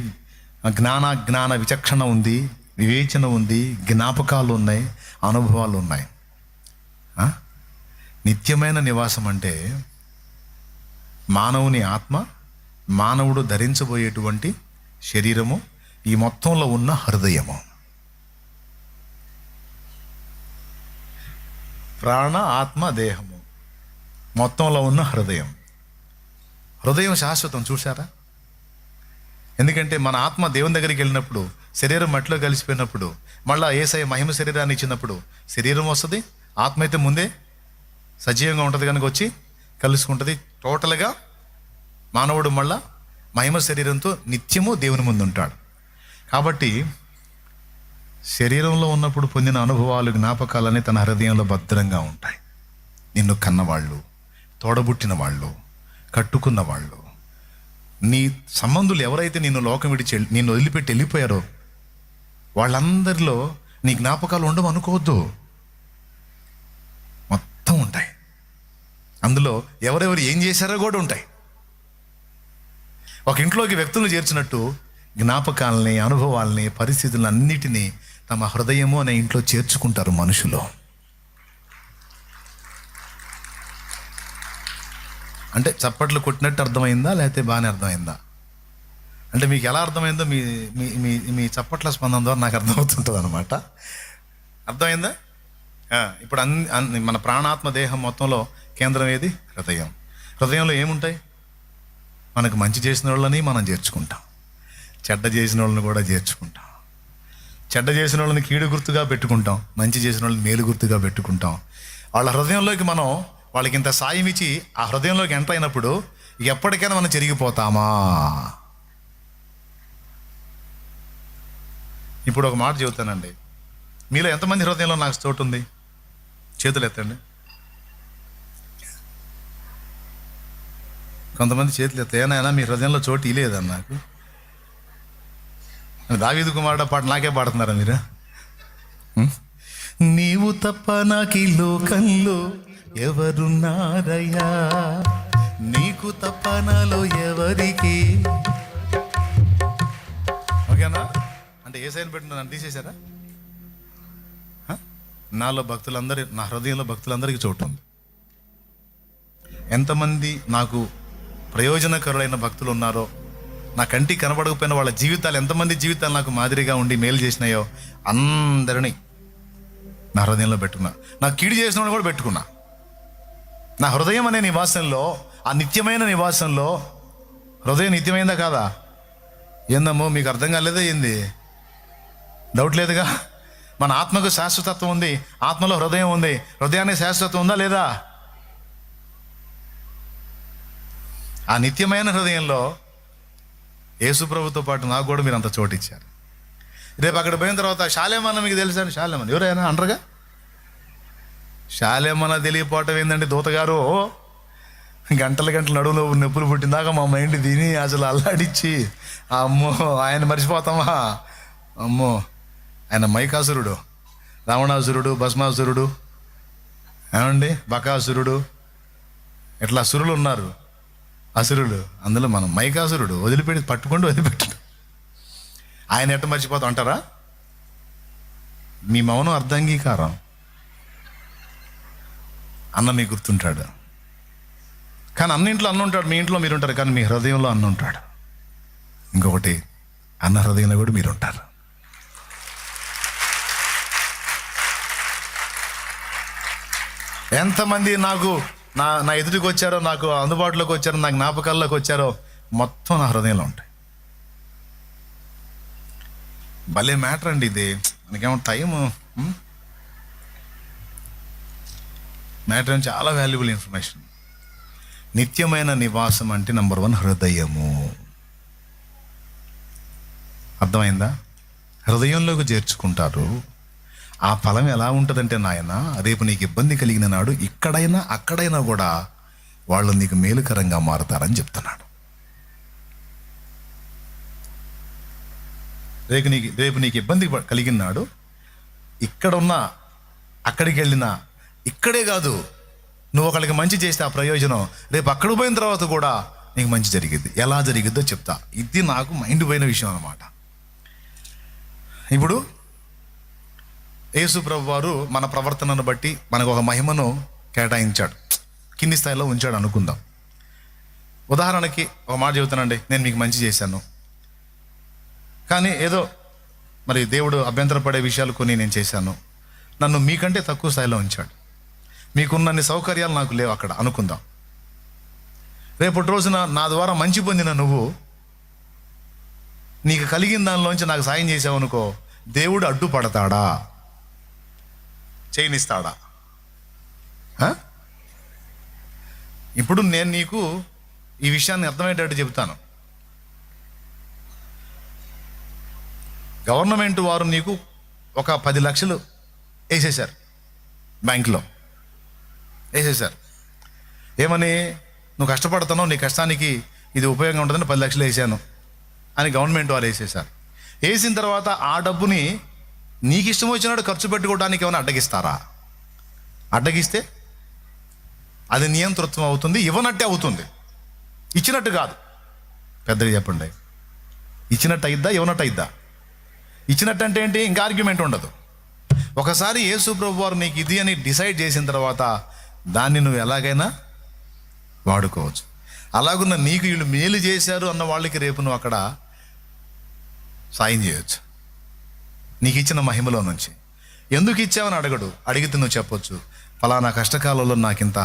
జ్ఞాన విచక్షణ ఉంది, వివేచన ఉంది, జ్ఞాపకాలు ఉన్నాయి, అనుభవాలు ఉన్నాయి. నిత్యమైన నివాసం అంటే మానవుని ఆత్మ, మానవుడు ధరించబోయేటువంటి శరీరము, ఈ మొత్తంలో ఉన్న హృదయము. ప్రాణ, ఆత్మ, దేహము మొత్తంలో ఉన్న హృదయం. హృదయం శాశ్వతం, చూశారా? ఎందుకంటే మన ఆత్మ దేవుని దగ్గరికి వెళ్ళినప్పుడు, శరీరం మట్టిలో కలిసిపోయినప్పుడు, మళ్ళా యేసయ్య మహిమ శరీరాన్ని ఇచ్చినప్పుడు శరీరం వస్తుంది. ఆత్మ అయితే ముందే సజీవంగా ఉంటుంది కనుక వచ్చి కలుసుకుంటుంది. టోటల్గా మానవుడు మళ్ళా మహిమ శరీరంతో నిత్యము దేవుని ముందు ఉంటాడు. కాబట్టి శరీరంలో ఉన్నప్పుడు పొందిన అనుభవాలు, జ్ఞాపకాలన్నీ తన హృదయంలో భద్రంగా ఉంటాయి. నిన్ను కన్నవాళ్ళు, తోడబుట్టిన వాళ్ళు, కట్టుకున్న వాళ్ళు, నీ సంబంధులు ఎవరైతే నిన్ను లోకం విడిచి నిన్ను వదిలిపెట్టి వెళ్ళిపోయారో వాళ్ళందరిలో నీ జ్ఞాపకాలు ఉండవు అనుకోవద్దు. మొత్తం ఉంటాయి. అందులో ఎవరెవరు ఏం చేశారో కూడా ఉంటాయి. ఒక ఇంట్లోకి వ్యక్తులు చేర్చినట్టు జ్ఞాపకాలని, అనుభవాల్ని, పరిస్థితులను అన్నిటినీ తమ హృదయము అనే ఇంట్లో చేర్చుకుంటారు మనుషులు. అంటే చప్పట్లు కొట్టినట్టు అర్థమైందా, లేకపోతే బాగానే అర్థమైందా? అంటే మీకు ఎలా అర్థమైందో మీ మీ మీ చప్పట్ల స్పందన ద్వారా నాకు అర్థమవుతుంటుంది అనమాట. అర్థమైందా? ఇప్పుడు మన ప్రాణాత్మ దేహం మొత్తంలో కేంద్రం ఏది? హృదయం. హృదయంలో ఏముంటాయి? మనకు మంచి చేసిన వాళ్ళని మనం చేర్చుకుంటాం, చెడ్డ చేసిన వాళ్ళని కూడా చేర్చుకుంటాం. చెడ్డ చేసిన వాళ్ళని కీడు గుర్తుగా పెట్టుకుంటాం, మంచి చేసిన వాళ్ళని మేలు గుర్తుగా పెట్టుకుంటాం. వాళ్ళ హృదయంలోకి మనం వాళ్ళకి ఇంత సాయం ఇచ్చి ఆ హృదయంలోకి ఎంటర్ అయినప్పుడు ఎప్పటికైనా మనం చెరిగిపోతామా? ఇప్పుడు ఒక మాట చెబుతానండి. మీలో ఎంతమంది హృదయంలో నాకు చోటు ఉంది? చేతులు ఎత్తండి. కొంతమంది చేతులు ఎత్తాయనైనా మీ హృదయంలో చోటు ఇలేదన్న నాకు. దావీదు కుమారుడు పాట నాకే పాడుతున్నారా మీరు? నీవు తప్ప నాకు ఈ లోకంలో ఎవరున్నారయ్యా, నీకు తప్ప నాలో ఎవరికి. ఓకేనా? అంటే ఏ సైన్ పెట్టిన నన్ను తీసేశారా? నాలో భక్తులందరి, నా హృదయంలో భక్తులందరికీ చోటు ఉంది. ఎంతమంది నాకు ప్రయోజనకరులైన భక్తులు ఉన్నారో, నా కంటికి కనబడకపోయిన వాళ్ళ జీవితాలు, ఎంతమంది జీవితాలు నాకు మాదిరిగా ఉండి మేలు చేసినాయో అందరినీ నా హృదయంలో పెట్టుకున్నా. నాకు కీడు చేసిన వాళ్ళు కూడా పెట్టుకున్నా. నా హృదయం అనే నివాసంలో, ఆ నిత్యమైన నివాసంలో, హృదయం నిత్యమైందా కాదా? ఏందమ్మో మీకు అర్థం కాలేదా ఏంది? డౌట్ లేదుగా. మన ఆత్మకు శాశ్వతత్వం ఉంది, ఆత్మలో హృదయం ఉంది. హృదయానికి శాశ్వతత్వం ఉందా లేదా? ఆ నిత్యమైన హృదయంలో యేసు ప్రభుతో పాటు నాకు కూడా మీరు అంత చోటు ఇచ్చారు. రేపు అక్కడ పోయిన తర్వాత శాలేమన్న మీకు తెలుసా? శాలేమన్న ఎవరైనా అంటారుగా. శాలేమన్న తెలియపోవటం ఏంటంటే దూతగారు గంటల నడువులో నొప్పులు పుట్టిందాక మా మైండ్ తిని అసలు అల్లాడిచ్చి, అమ్మో ఆయన మర్చిపోతామా? అమ్మో ఆయన మైకాసురుడు, రావణాసురుడు, భస్మాసురుడు, ఏమండి బకాసురుడు, ఇట్లా అసురులు ఉన్నారు, అసురులు. అందులో మనం మైకాసురుడు వదిలిపెట్టాడు. ఆయన ఎట్ట మర్చిపోతాం అంటారా? మీ మౌనం అర్ధాంగీకారం. అన్న మీకు గుర్తుంటాడు. కానీ అన్నింట్లో అన్న ఉంటాడు, మీ ఇంట్లో మీరు ఉంటారు, కానీ మీ హృదయంలో అన్న ఉంటాడు. ఇంకొకటి, అన్న హృదయంలో కూడా మీరు ఉంటారు. ఎంతమంది నాకు నా ఎదుటికి వచ్చారో, నాకు అందుబాటులోకి వచ్చారో, నా జ్ఞాపకాల్లోకి వచ్చారో మొత్తం నా హృదయంలో ఉంటాయి. భలే మ్యాటర్ అండి ఇది. మనకేమో టైము మ్యాటర్ అని చాలా వాల్యుబుల్ ఇన్ఫర్మేషన్. నిత్యమైన నివాసం అంటే నంబర్ 1 హృదయము. అర్థమైందా? హృదయంలోకి చేర్చుకుంటారు. ఆ ఫలం ఎలా ఉంటుందంటే, నాయన రేపు నీకు ఇబ్బంది కలిగిన నాడు ఇక్కడైనా అక్కడైనా కూడా వాళ్ళు నీకు మేలుకరంగా మారుతారని చెప్తున్నాడు. రేపు నీకు ఇబ్బంది కలిగిన నాడు ఇక్కడున్నా, అక్కడికి వెళ్ళినా, ఇక్కడే కాదు, నువ్వు ఒకళ్ళకి మంచి చేస్తే ఆ ప్రయోజనం రేపు అక్కడ పోయిన తర్వాత కూడా నీకు మంచి జరిగిద్ది. ఎలా జరిగిద్దో చెప్తా. ఇది నాకు మైండ్ పోయిన విషయం అన్నమాట. ఇప్పుడు యేసు ప్రభు వారు మన ప్రవర్తనను బట్టి మనకు ఒక మహిమను కేటాయించాడు, కింది స్థాయిలో ఉంచాడు అనుకుందాం. ఉదాహరణకి ఒక మాట చెబుతానండి, నేను మీకు మంచి చేశాను, కానీ ఏదో మరి దేవుడు అభ్యంతరపడే విషయాలు కొన్ని నేను చేశాను, నన్ను మీకంటే తక్కువ స్థాయిలో ఉంచాడు. మీకున్నన్ని సౌకర్యాలు నాకు లేవు అక్కడ అనుకుందాం. రేపటి రోజున నా ద్వారా మంచి పొందిన నువ్వు నీకు కలిగిన దానిలోంచి నాకు సాయం చేసావు అనుకో, దేవుడు అడ్డుపడతాడా? చేయనిస్తాడా? ఇప్పుడు నేను నీకు ఈ విషయాన్ని అర్థమయ్యేటట్టు చెబుతాను. గవర్నమెంట్ వారు నీకు ఒక 10 లక్షలు వేసేశారు, బ్యాంకులో వేసేశారు. ఏమని? నువ్వు కష్టపడుతున్నావు, నీ కష్టానికి ఇది ఉపయోగం ఉంటుందని 10 లక్షలు వేసాను అని గవర్నమెంట్ వారు వేసేశారు. వేసిన తర్వాత ఆ డబ్బుని నీకు ఇష్టం వచ్చినట్టు ఖర్చు పెట్టుకోవడానికి ఏమైనా అడ్డగిస్తారా? అడ్డగిస్తే అది నియంతృత్వం అవుతుంది, ఇవ్వనట్టే అవుతుంది, ఇచ్చినట్టు కాదు. పెద్దగా చెప్పండి, ఇచ్చినట్టు అయిద్దా ఇవ్వనట్టు అయిద్దా? ఇచ్చినట్టు అంటే ఏంటి? ఇంకా ఆర్గ్యుమెంట్ ఉండదు. ఒకసారి యేసు ప్రభు వారు నీకు ఇది అని డిసైడ్ చేసిన తర్వాత దాన్ని నువ్వు ఎలాగైనా వాడుకోవచ్చు. అలాగున్న నీకు వీళ్ళు మేలు చేశారు అన్న వాళ్ళకి రేపు నువ్వు అక్కడ సాయం చేయొచ్చు నీకు ఇచ్చిన మహిమలో నుంచి. ఎందుకు ఇచ్చావని అడగడు, అడిగితే నువ్వు చెప్పొచ్చు, ఫలానా కష్టకాలంలో నాకింత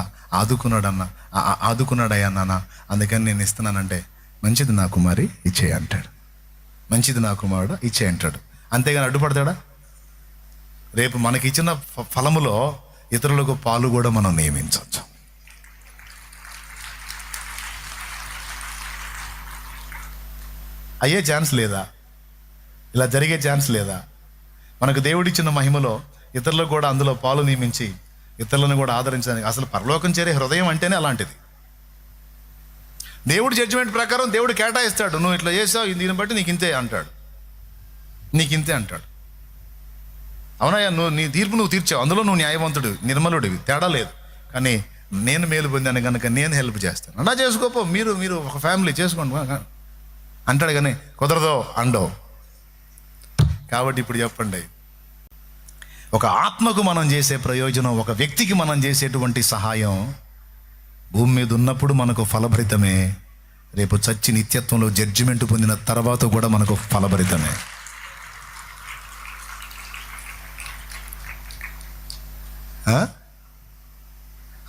ఆదుకున్నాడయ్యా నాన్న, అందుకని నేను ఇస్తున్నానంటే మంచిది నా కుమారి ఇచ్చేయి అంటాడు, మంచిది నా కుమారుడు ఇచ్చేయి అంటాడు. అంతేగాని అడ్డుపడతాడా? రేపు మనకిచ్చిన ఫలములో ఇతరులకు పాలు కూడా మనం నియమించవచ్చు. అయ్యే ఛాన్స్ లేదా? ఇలా జరిగే ఛాన్స్ లేదా? మనకు దేవుడిచ్చిన మహిమలో ఇతరులకు కూడా అందులో పాలు నియమించి ఇతరులను కూడా ఆదరించడానికి. అసలు పరలోకం చేరే హృదయం అంటేనే అలాంటిది. దేవుడి జడ్జిమెంట్ ప్రకారం దేవుడు కేటాయిస్తాడు, నువ్వు ఇట్లా చేసావు దీన్ని బట్టి నీకు ఇంతే అంటాడు, నీకు ఇంతే అంటాడు. అవునయ్యా, నీ తీర్పు నువ్వు తీర్చావు, అందులో నువ్వు న్యాయవంతుడు, నిర్మలుడివి, తేడా లేదు. కానీ నేను మేలు పొందాను కనుక నేను హెల్ప్ చేస్తాను, అలా చేసుకోపో, మీరు ఒక ఫ్యామిలీ చేసుకోండి అంటాడు. కానీ కుదరదో అండో. కాబట్టి ఇప్పుడు చెప్పండి, ఒక ఆత్మకు మనం చేసే ప్రయోజనం, ఒక వ్యక్తికి మనం చేసేటువంటి సహాయం భూమి మీద ఉన్నప్పుడు మనకు ఫలభరితమే, రేపు చచ్చి నిత్యత్వంలో జడ్జిమెంట్ పొందిన తర్వాత కూడా మనకు ఫలభరితమే.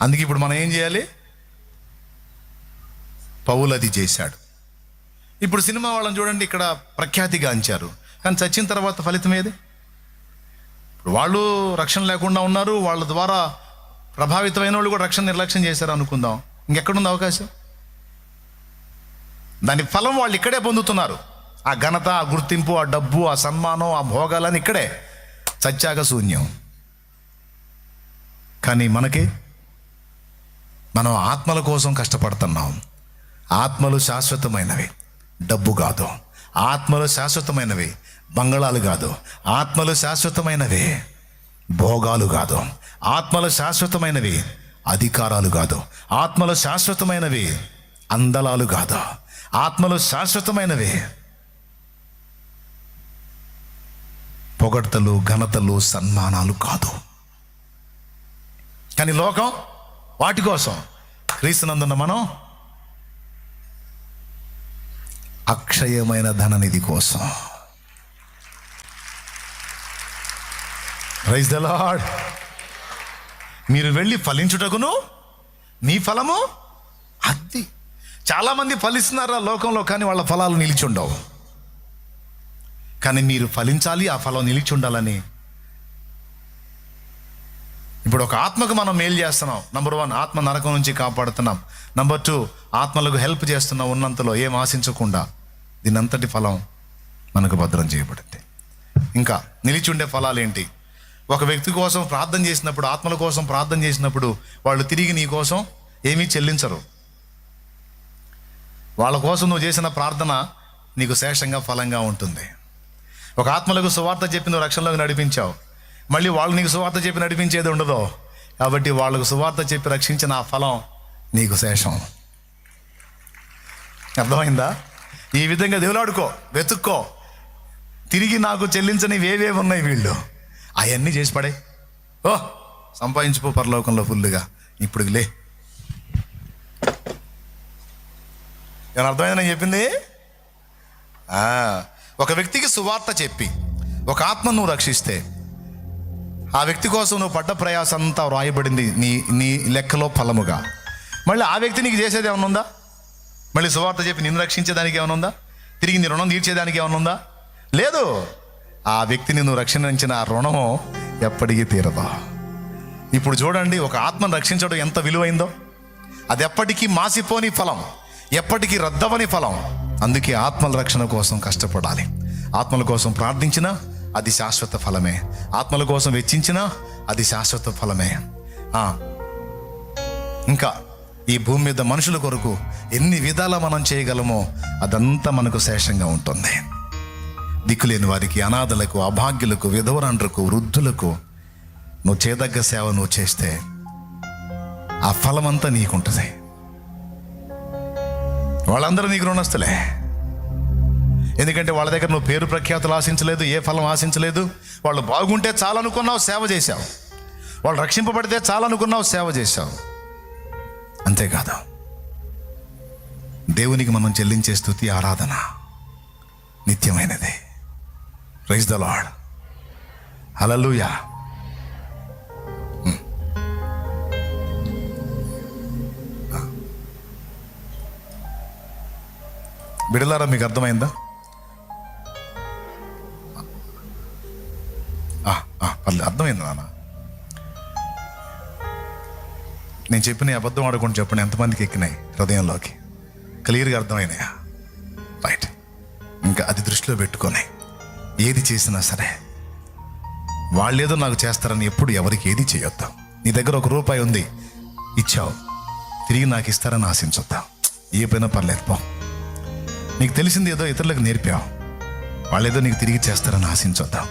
అందుకే ఇప్పుడు మనం ఏం చేయాలి? పౌలు అది చేశాడు. ఇప్పుడు సినిమా వాళ్ళని చూడండి, ఇక్కడ ప్రఖ్యాతిగాంచారు, కానీ చచ్చిన తర్వాత ఫలితం ఏది? ఇప్పుడు వాళ్ళు రక్షణ లేకుండా ఉన్నారు, వాళ్ళ ద్వారా ప్రభావితమైన వాళ్ళు కూడా రక్షణ నిర్లక్ష్యం చేశారు అనుకుందాం, ఇంకెక్కడుంది అవకాశం? దాని ఫలం వాళ్ళు ఇక్కడే పొందుతున్నారు. ఆ ఘనత, ఆ గుర్తింపు, ఆ డబ్బు, ఆ సన్మానం, ఆ భోగాలని ఇక్కడే, చచ్చాక శూన్యం. కానీ మనం ఆత్మల కోసం కష్టపడుతున్నాం. ఆత్మలు శాశ్వతమైనవి, డబ్బు కాదు. ఆత్మలు శాశ్వతమైనవి, బంగళాలు కాదు. ఆత్మలు శాశ్వతమైనవి, భోగాలు కాదు. ఆత్మలు శాశ్వతమైనవి, అధికారాలు కాదు. ఆత్మలు శాశ్వతమైనవి, అందలాలు కాదు. ఆత్మలు శాశ్వతమైనవి, పొగడ్తలు, ఘనతలు, సన్మానాలు కాదు. కానీ లోకం వాటి కోసం. క్రీస్తునందున్న మనం అక్షయమైన ధననిధి కోసం. Praise the Lord. మీరు వెళ్ళి ఫలించుటకును మీ ఫలము అది. చాలామంది ఫలిస్తున్నారు ఆ లోకంలో, కానీ వాళ్ళ ఫలాలు నిలిచి ఉండవు. కానీ మీరు ఫలించాలి, ఆ ఫలం నిలిచి ఉండాలని. ఇప్పుడు ఒక ఆత్మకు మనం మేలు చేస్తున్నాం. నంబర్ 1, ఆత్మ నరకం నుంచి కాపాడుతున్నాం. నంబర్ 2, ఆత్మలకు హెల్ప్ చేస్తున్నాం ఉన్నంతలో, ఏం ఆశించకుండా. దీనంతటి ఫలం మనకు భద్రం చేయబడింది. ఇంకా నిలిచి ఉండే ఫలాలు ఏంటి? ఒక వ్యక్తి కోసం ప్రార్థన చేసినప్పుడు, ఆత్మల కోసం ప్రార్థన చేసినప్పుడు వాళ్ళు తిరిగి నీ కోసం ఏమీ చెల్లించరు. వాళ్ళ కోసం నువ్వు చేసిన ప్రార్థన నీకు శేషంగా ఫలంగా ఉంటుంది. ఒక ఆత్మలకు సువార్త చెప్పి నువ్వు రక్షణలోకి నడిపించావు, మళ్ళీ వాళ్ళు నీకు సువార్త చెప్పి నడిపించేది ఉండదు. కాబట్టి వాళ్ళకు సువార్త చెప్పి రక్షించిన ఆ ఫలం నీకు శేషం. అర్థమైందా? ఈ విధంగా దేవులాడుకో, వెతుక్కో, తిరిగి నాకు చెల్లించనివి ఏవేవి ఉన్నాయి వీళ్ళు, అవన్నీ చేసి పడే. సంపాదించుకో పరలోకంలో ఫుల్గా. ఇప్పుడు లే, ఏమైనా అర్థమైందని చెప్పింది. ఒక వ్యక్తికి సువార్త చెప్పి ఒక ఆత్మ నువ్వు రక్షిస్తే, ఆ వ్యక్తి కోసం నువ్వు పడ్డ ప్రయాసం అంతా వ్రాయబడింది నీ లెక్కలో ఫలముగా. మళ్ళీ ఆ వ్యక్తి నీకు చేసేది ఏమైనా ఉందా? మళ్ళీ సువార్త చెప్పి నిన్ను రక్షించేదానికి ఏమైనా ఉందా? తిరిగి నీ రుణం తీర్చేదానికి ఏమైనా ఉందా? లేదు. ఆ వ్యక్తిని నువ్వు రక్షించిన ఆ రుణము ఎప్పటికీ తీరదు. ఇప్పుడు చూడండి, ఒక ఆత్మను రక్షించడం ఎంత విలువైందో. అది ఎప్పటికీ మాసిపోని ఫలం, ఎప్పటికీ రద్దవని ఫలం. అందుకే ఆత్మల రక్షణ కోసం కష్టపడాలి. ఆత్మల కోసం ప్రార్థించినా అది శాశ్వత ఫలమే, ఆత్మల కోసం వెచ్చించినా అది శాశ్వత ఫలమే. ఇంకా ఈ భూమి మీద మనుషుల కొరకు ఎన్ని విధాలా మనం చేయగలమో అదంతా మనకు శేషంగా ఉంటుంది. దిక్కులేని వారికి, అనాథలకు, అభాగ్యులకు, విధవరాండ్రకు, వృద్ధులకు నువ్వు చేయదగ్గ సేవ నువ్వు చేస్తే ఆ ఫలమంతా నీకుంటుంది. వాళ్ళందరూ నీకు రుణస్తులే. ఎందుకంటే వాళ్ళ దగ్గర నువ్వు పేరు ప్రఖ్యాతులు ఆశించలేదు, ఏ ఫలం ఆశించలేదు. వాళ్ళు బాగుంటే చాలనుకున్నావు, సేవ చేశావు. వాళ్ళు రక్షింపబడితే చాలనుకున్నావు, సేవ చేశావు. అంతేకాదు, దేవునికి మనం చెల్లించే స్తుతి, ఆరాధన నిత్యమైనది. ప్రైజ్ ద లార్డ్, హల్లెలూయా. బిడలారా, మీకు అర్థమైందా? అర్థమైంది నాన్న. నేను చెప్పిన అబద్ధం ఆడకుండా చెప్పండి, ఎంతమందికి ఎక్కినాయి హృదయంలోకి? క్లియర్గా అర్థమైనాయా? రైట్. ఇంకా అది దృష్టిలో పెట్టుకొని ఏది చేసినా సరే వాళ్ళేదో నాకు చేస్తారని ఎప్పుడు ఎవరికి ఏది చేయొద్దు. నీ దగ్గర ₹1 ఉంది, ఇచ్చావు, తిరిగి నాకు ఇస్తారని ఆశించొద్దాం. ఏ పైన పర్లేదు, పో. నీకు తెలిసింది ఏదో ఇతరులకు నేర్పావు, వాళ్ళేదో నీకు తిరిగి చేస్తారని ఆశించొద్దాం.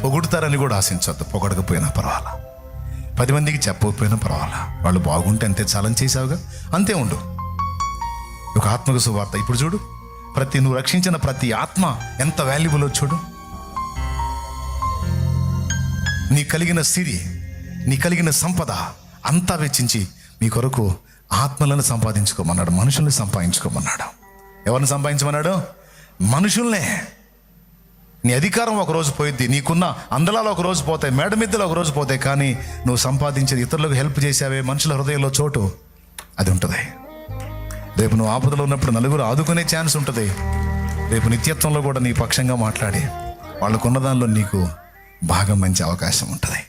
పొగుడుతారని కూడా ఆశించొద్దు. పొగడకపోయినా పర్వాలా, 10 మందికి చెప్పకపోయినా పర్వాలా, వాళ్ళు బాగుంటే అంతే చాలని చేసావుగా, అంతే ఉండు. ఒక ఆత్మకు సువార్త. ఇప్పుడు చూడు, నువ్వు రక్షించిన ప్రతి ఆత్మ ఎంత వాల్యుబుల్ చూడు. నీ కలిగిన సిరి, నీ కలిగిన సంపద అంతా వెచ్చించి మీ కొరకు ఆత్మలను సంపాదించుకోమన్నాడు, మనుషుల్ని సంపాదించుకోమన్నాడు. ఎవరిని సంపాదించమన్నాడు? మనుషుల్నే. నీ అధికారం ఒకరోజు పోయిద్ది, నీకున్న అందలాలు ఒకరోజు పోతాయి, మేడమిద్దలు ఒకరోజు పోతాయి, కానీ నువ్వు సంపాదించేది ఇతరులకు హెల్ప్ చేసావే, మనుషుల హృదయంలో చోటు అది ఉంటుంది. రేపు నువ్వు ఆపదలో ఉన్నప్పుడు నలుగురు ఆదుకునే ఛాన్స్ ఉంటుంది. రేపు నిత్యత్వంలో కూడా నీ పక్షంగా మాట్లాడి వాళ్ళకున్న దానిలో నీకు బాగా మంచి అవకాశం ఉంటుంది.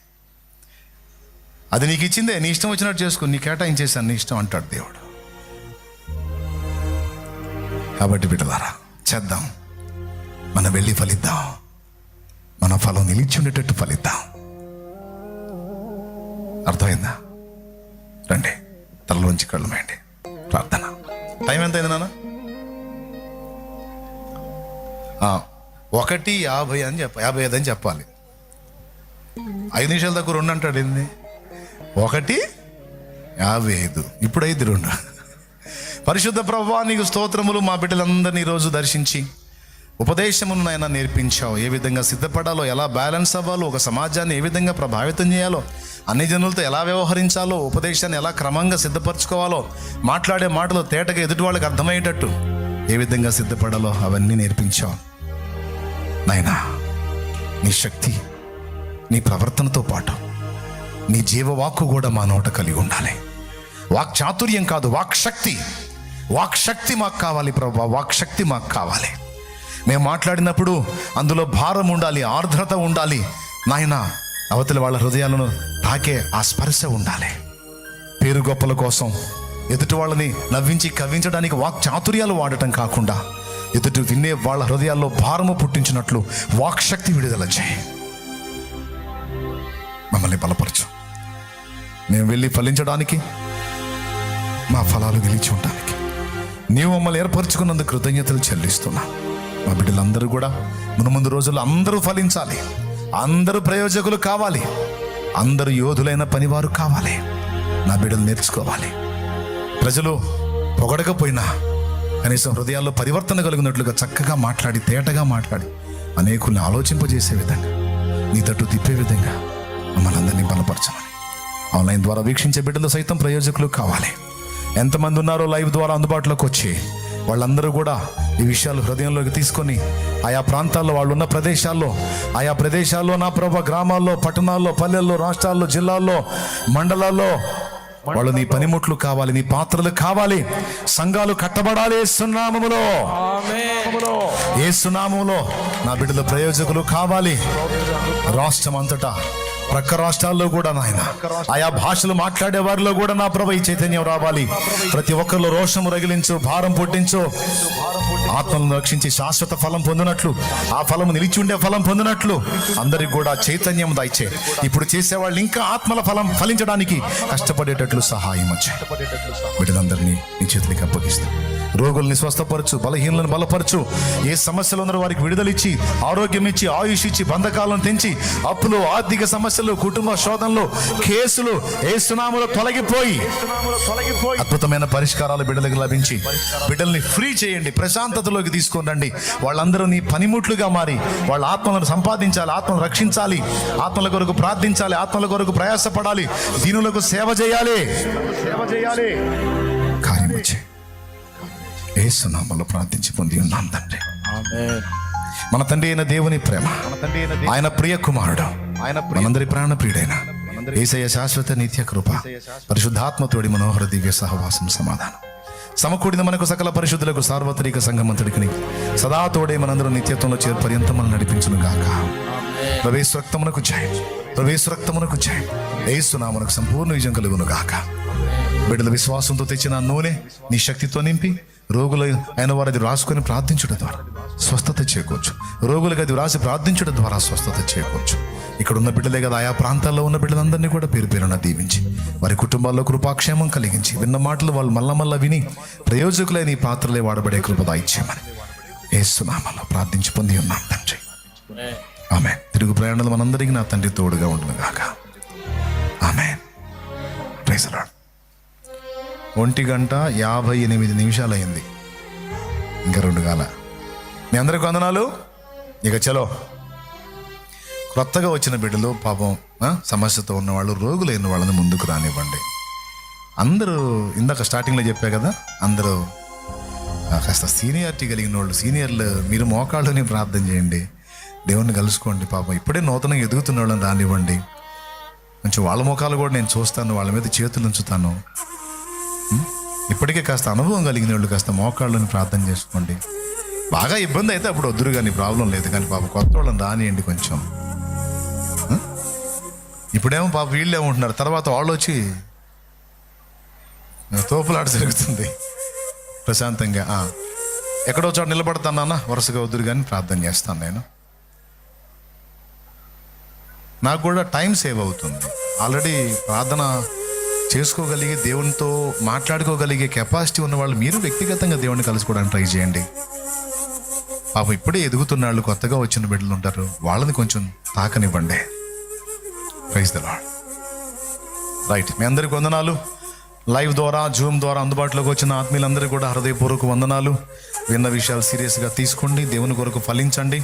అది నీకు ఇచ్చిందే, నీ ఇష్టం వచ్చినట్టు చేసుకుని, నీ కేటాయించేసాను, నీ ఇష్టం అంటాడు దేవుడు. కాబట్టి బిడ్డలారా, చేద్దాం, మనం వెళ్ళి ఫలిద్దాం, మన ఫలం నిలిచి ఉండేటట్టు ఫలిద్దాం. అర్థమైందా? రండి, తలలోంచి కళ్ళు మేయండి, ప్రార్థన. టైం ఎంత అయింది నాన్న? 1:50 అని 55 అని చెప్పాలి. 5 నిమిషాల దగ్గర 2 అంటాడు. ఏంది 1:55? ఇప్పుడు 5:02. పరిశుద్ధ ప్రభువా, నీకు స్తోత్రములు. మా బిడ్డలందరినీ ఈరోజు దర్శించి ఉపదేశమును నాయన నేర్పించావు. ఏ విధంగా సిద్ధపడాలో, ఎలా బ్యాలెన్స్ అవ్వాలో, ఒక సమాజాన్ని ఏ విధంగా ప్రభావితం చేయాలో, అన్ని జనులతో ఎలా వ్యవహరించాలో, ఉపదేశాన్ని ఎలా క్రమంగా సిద్ధపరచుకోవాలో, మాట్లాడే మాటలు తేటగా ఎదుటి వాళ్ళకి అర్థమయ్యేటట్టు ఏ విధంగా సిద్ధపడాలో అవన్నీ నేర్పించావు నాయనా. నీ శక్తి, నీ ప్రవర్తనతో పాటు నీ జీవవాక్కు కూడా మా నోట కలిగి ఉండాలి. వాక్ చాతుర్యం కాదు, వాక్ శక్తి మాకు కావాలి ప్రభువా. వాక్ శక్తి మాకు కావాలి. మేము మాట్లాడినప్పుడు అందులో భారం ఉండాలి, ఆర్ద్రత ఉండాలి నాయన. అవతలి వాళ్ళ హృదయాలను తాకే ఆ స్పర్శ ఉండాలి. పేరు గొప్పల కోసం ఎదుటి వాళ్ళని నవ్వించి కవ్వించడానికి వాక్ చాతుర్యాలు వాడటం కాకుండా, ఎదుటి వినే వాళ్ళ హృదయాల్లో భారము పుట్టించినట్లు వాక్ శక్తి విడుదల చేయి. మమ్మల్ని బలపరచు. మేము వెళ్ళి ఫలించడానికి, మా ఫలాలు నిలిచి ఉండడానికి నీవు మమ్మల్ని ఏర్పరచుకున్నందుకు కృతజ్ఞతలు చెల్లిస్తున్నా. మా బిడ్డలందరూ కూడా మునుముందు రోజుల్లో అందరూ ఫలించాలి, అందరూ ప్రయోజకులు కావాలి, అందరూ యోధులైన పనివారు కావాలి. నా బిడ్డలు నేర్చుకోవాలి. ప్రజలు పొగడకపోయినా కనీసం హృదయాల్లో పరివర్తన కలిగినట్లుగా చక్కగా మాట్లాడి, తేటగా మాట్లాడి అనేకుల్ని ఆలోచింపజేసే విధంగా, నీ తట్టు తిప్పే విధంగా మమ్మల్ని అందరినీ బలపరచమని. ఆన్లైన్ ద్వారా వీక్షించే బిడ్డలు సైతం ప్రయోజకులు కావాలి. ఎంతమంది ఉన్నారో లైవ్ ద్వారా అందుబాటులోకి వచ్చి వాళ్ళందరూ కూడా ఈ విషయాలు హృదయంలోకి తీసుకొని ఆయా ప్రాంతాల్లో, వాళ్ళు ఉన్న ఆయా ప్రదేశాల్లో నా ప్రభు, గ్రామాల్లో, పట్టణాల్లో, పల్లెల్లో, రాష్ట్రాల్లో, జిల్లాల్లో, మండలాల్లో వాళ్ళు నీ పనిముట్లు కావాలి, నీ పాత్రలు కావాలి. సంఘాలు కట్టబడాలి యేసునామములో. యేసునామములో నా బిడ్డల ప్రయోజకులు కావాలి. రాష్ట్రం అంతటా, ప్రక్క రాష్ట్రాల్లో కూడా నాయన, ఆయా భాషలు మాట్లాడే వారిలో కూడా నా ప్రభు ఈ చైతన్యం రావాలి. ప్రతి ఒక్కరిలో రోషము రగిలించు, భారం పుట్టించు. ఆత్మలను రక్షించి శాశ్వత ఫలం పొందినట్లు, ఆ ఫలం నిలిచి ఉండే ఫలం పొందినట్లు అందరికి కూడా చైతన్యం దయచే. ఇప్పుడు చేసేవాళ్ళు ఇంకా ఆత్మల ఫలం ఫలించడానికి కష్టపడేటట్లు సహాయం వచ్చాయి. వీటిలందరినీ నీ చేతులకి అప్పగిస్తాం. రోగుల్ని స్వస్థపరచు, బలహీనలను బలపరచు. ఏ సమస్యలు ఉన్నారో వారికి విడుదలిచ్చి, ఆరోగ్యం ఇచ్చి, ఆయుష్ ఇచ్చి, బంధకాలను తెంచి, అప్పులు, ఆర్థిక సమస్యలు, కుటుంబ శోధనలు, కేసులు యేసు నామములో తొలగిపోయి అద్భుతమైన పరిష్కారాలు బిడ్డలకు లభించి బిడ్డల్ని ఫ్రీ చేయండి, ప్రశాంతతలోకి తీసుకొని రండి. వాళ్ళందరూ నీ పనిముట్లుగా మారి వాళ్ళ ఆత్మలను సంపాదించాలి, ఆత్మను రక్షించాలి, ఆత్మల కొరకు ప్రార్థించాలి, ఆత్మల కొరకు ప్రయాసపడాలి, దీనులకు సేవ చేయాలి. కార్యం వచ్చే యేసు నామములో ప్రార్థించి పొంది ఉన్నాం తండ్రి. మన తండ్రి అయిన దేవుని ప్రేమ, ఆయన ప్రియ కుమారుడు, మనందరి ప్రాణ ప్రియుడైన యేసయ్య శాశ్వత నిత్య కృప, పరిశుద్ధాత్మతోడి మనోహర దివ్య సహవాసం, సమాధానం సమకూడిన మనకు సకల పరిశుద్ధులకు సార్వత్రిక సంఘమంతుడికి సదా తోడే మనందరూ నిత్యత్వంలో చేరు పర్యంతం మనం నడిపించును గాక. ప్రవేశ రక్తమునకు జయం, ప్రవేశ రక్తమునకు జయం. యేసు నామమునకు సంపూర్ణ విజయం కలుగును గాక. బిడ్డల విశ్వాసంతో తెచ్చిన నూనె నీ శక్తితో నింపి రోగులు అయిన వారు అది రాసుకొని ప్రార్థించడం ద్వారా స్వస్థత చేకూర్చు. రోగులకు అది రాసి ప్రార్థించడం ద్వారా స్వస్థత చేకూర్చు. ఇక్కడ ఉన్న బిడ్డలే కదా, ఆయా ప్రాంతాల్లో ఉన్న బిడ్డలందరినీ కూడా పేరు పేరున దీవించి వారి కుటుంబాల్లో కృపాక్షేమం కలిగించి విన్న మాటలు వాళ్ళు మళ్ళా విని ప్రయోజకులైన ఈ పాత్రలే వాడబడే కృప ఇచ్చేయమని యేసు నామములో ప్రార్థించి పొంది ఉన్నాం తండ్రి. ఆమేన్. తిరుగు ప్రయాణాలు మనందరికీ నా తండ్రి తోడుగా ఉండును గాక. ఆమేన్. Praise the lord. 1:58 అయింది. ఇంకా 2 కాల. మీ అందరికి వందనాలు. ఇక చలో. కొత్తగా వచ్చిన బిడ్డలు పాపం సమస్యతో ఉన్నవాళ్ళు, రోగులైన వాళ్ళని ముందుకు రానివ్వండి. అందరూ ఇందాక స్టార్టింగ్లో చెప్పా కదా, అందరూ కాస్త సీనియారిటీ కలిగిన వాళ్ళు, సీనియర్లు, మీరు మోకాళ్ళని ప్రార్థన చేయండి, దేవుణ్ణి కలుసుకోండి. పాపం ఇప్పుడే నూతనంగా ఎదుగుతున్న వాళ్ళని రానివ్వండి. కొంచెం వాళ్ళ మోకాలు కూడా నేను చూస్తాను, వాళ్ళ మీద చేతులు ఉంచుతాను. ఇప్పటికే కాస్త అనుభవం కలిగిన వాళ్ళు కాస్త మోకాళ్ళని ప్రార్థన చేసుకోండి. బాగా ఇబ్బంది అయితే అప్పుడు వద్దురు, కానీ ప్రాబ్లం లేదు. కానీ పాప కొత్త వాళ్ళని రానియండి కొంచెం. ఇప్పుడేమో పాప వీళ్ళు ఏమంటున్నారు, తర్వాత వాళ్ళు వచ్చి తోపులాట జరుగుతుంది. ప్రశాంతంగా ఎక్కడో చోట నిలబడతానన్నా వరుసగా వద్దురు కానీ ప్రార్థన చేస్తాను. నేను నాకు కూడా టైం సేవ్ అవుతుంది. ఆల్రెడీ ప్రార్థన చేసుకోగలిగే, దేవునితో మాట్లాడుకోగలిగే కెపాసిటీ ఉన్న వాళ్ళు మీరు వ్యక్తిగతంగా దేవుడిని కలుసుకోవడానికి ట్రై చేయండి. పాపం ఇప్పుడే ఎదుగుతున్న వాళ్ళు, కొత్తగా వచ్చిన బిడ్డలు ఉంటారు, వాళ్ళని కొంచెం తాకనివ్వండి. Praise the Lord. రైట్. మీ అందరికి వందనాలు. లైవ్ ద్వారా, జూమ్ ద్వారా అందుబాటులోకి వచ్చిన ఆత్మీయులందరికీ కూడా హృదయపూర్వక వందనాలు. విన్న విషయాలు సీరియస్గా తీసుకోండి, దేవుని కొరకు ఫలించండి.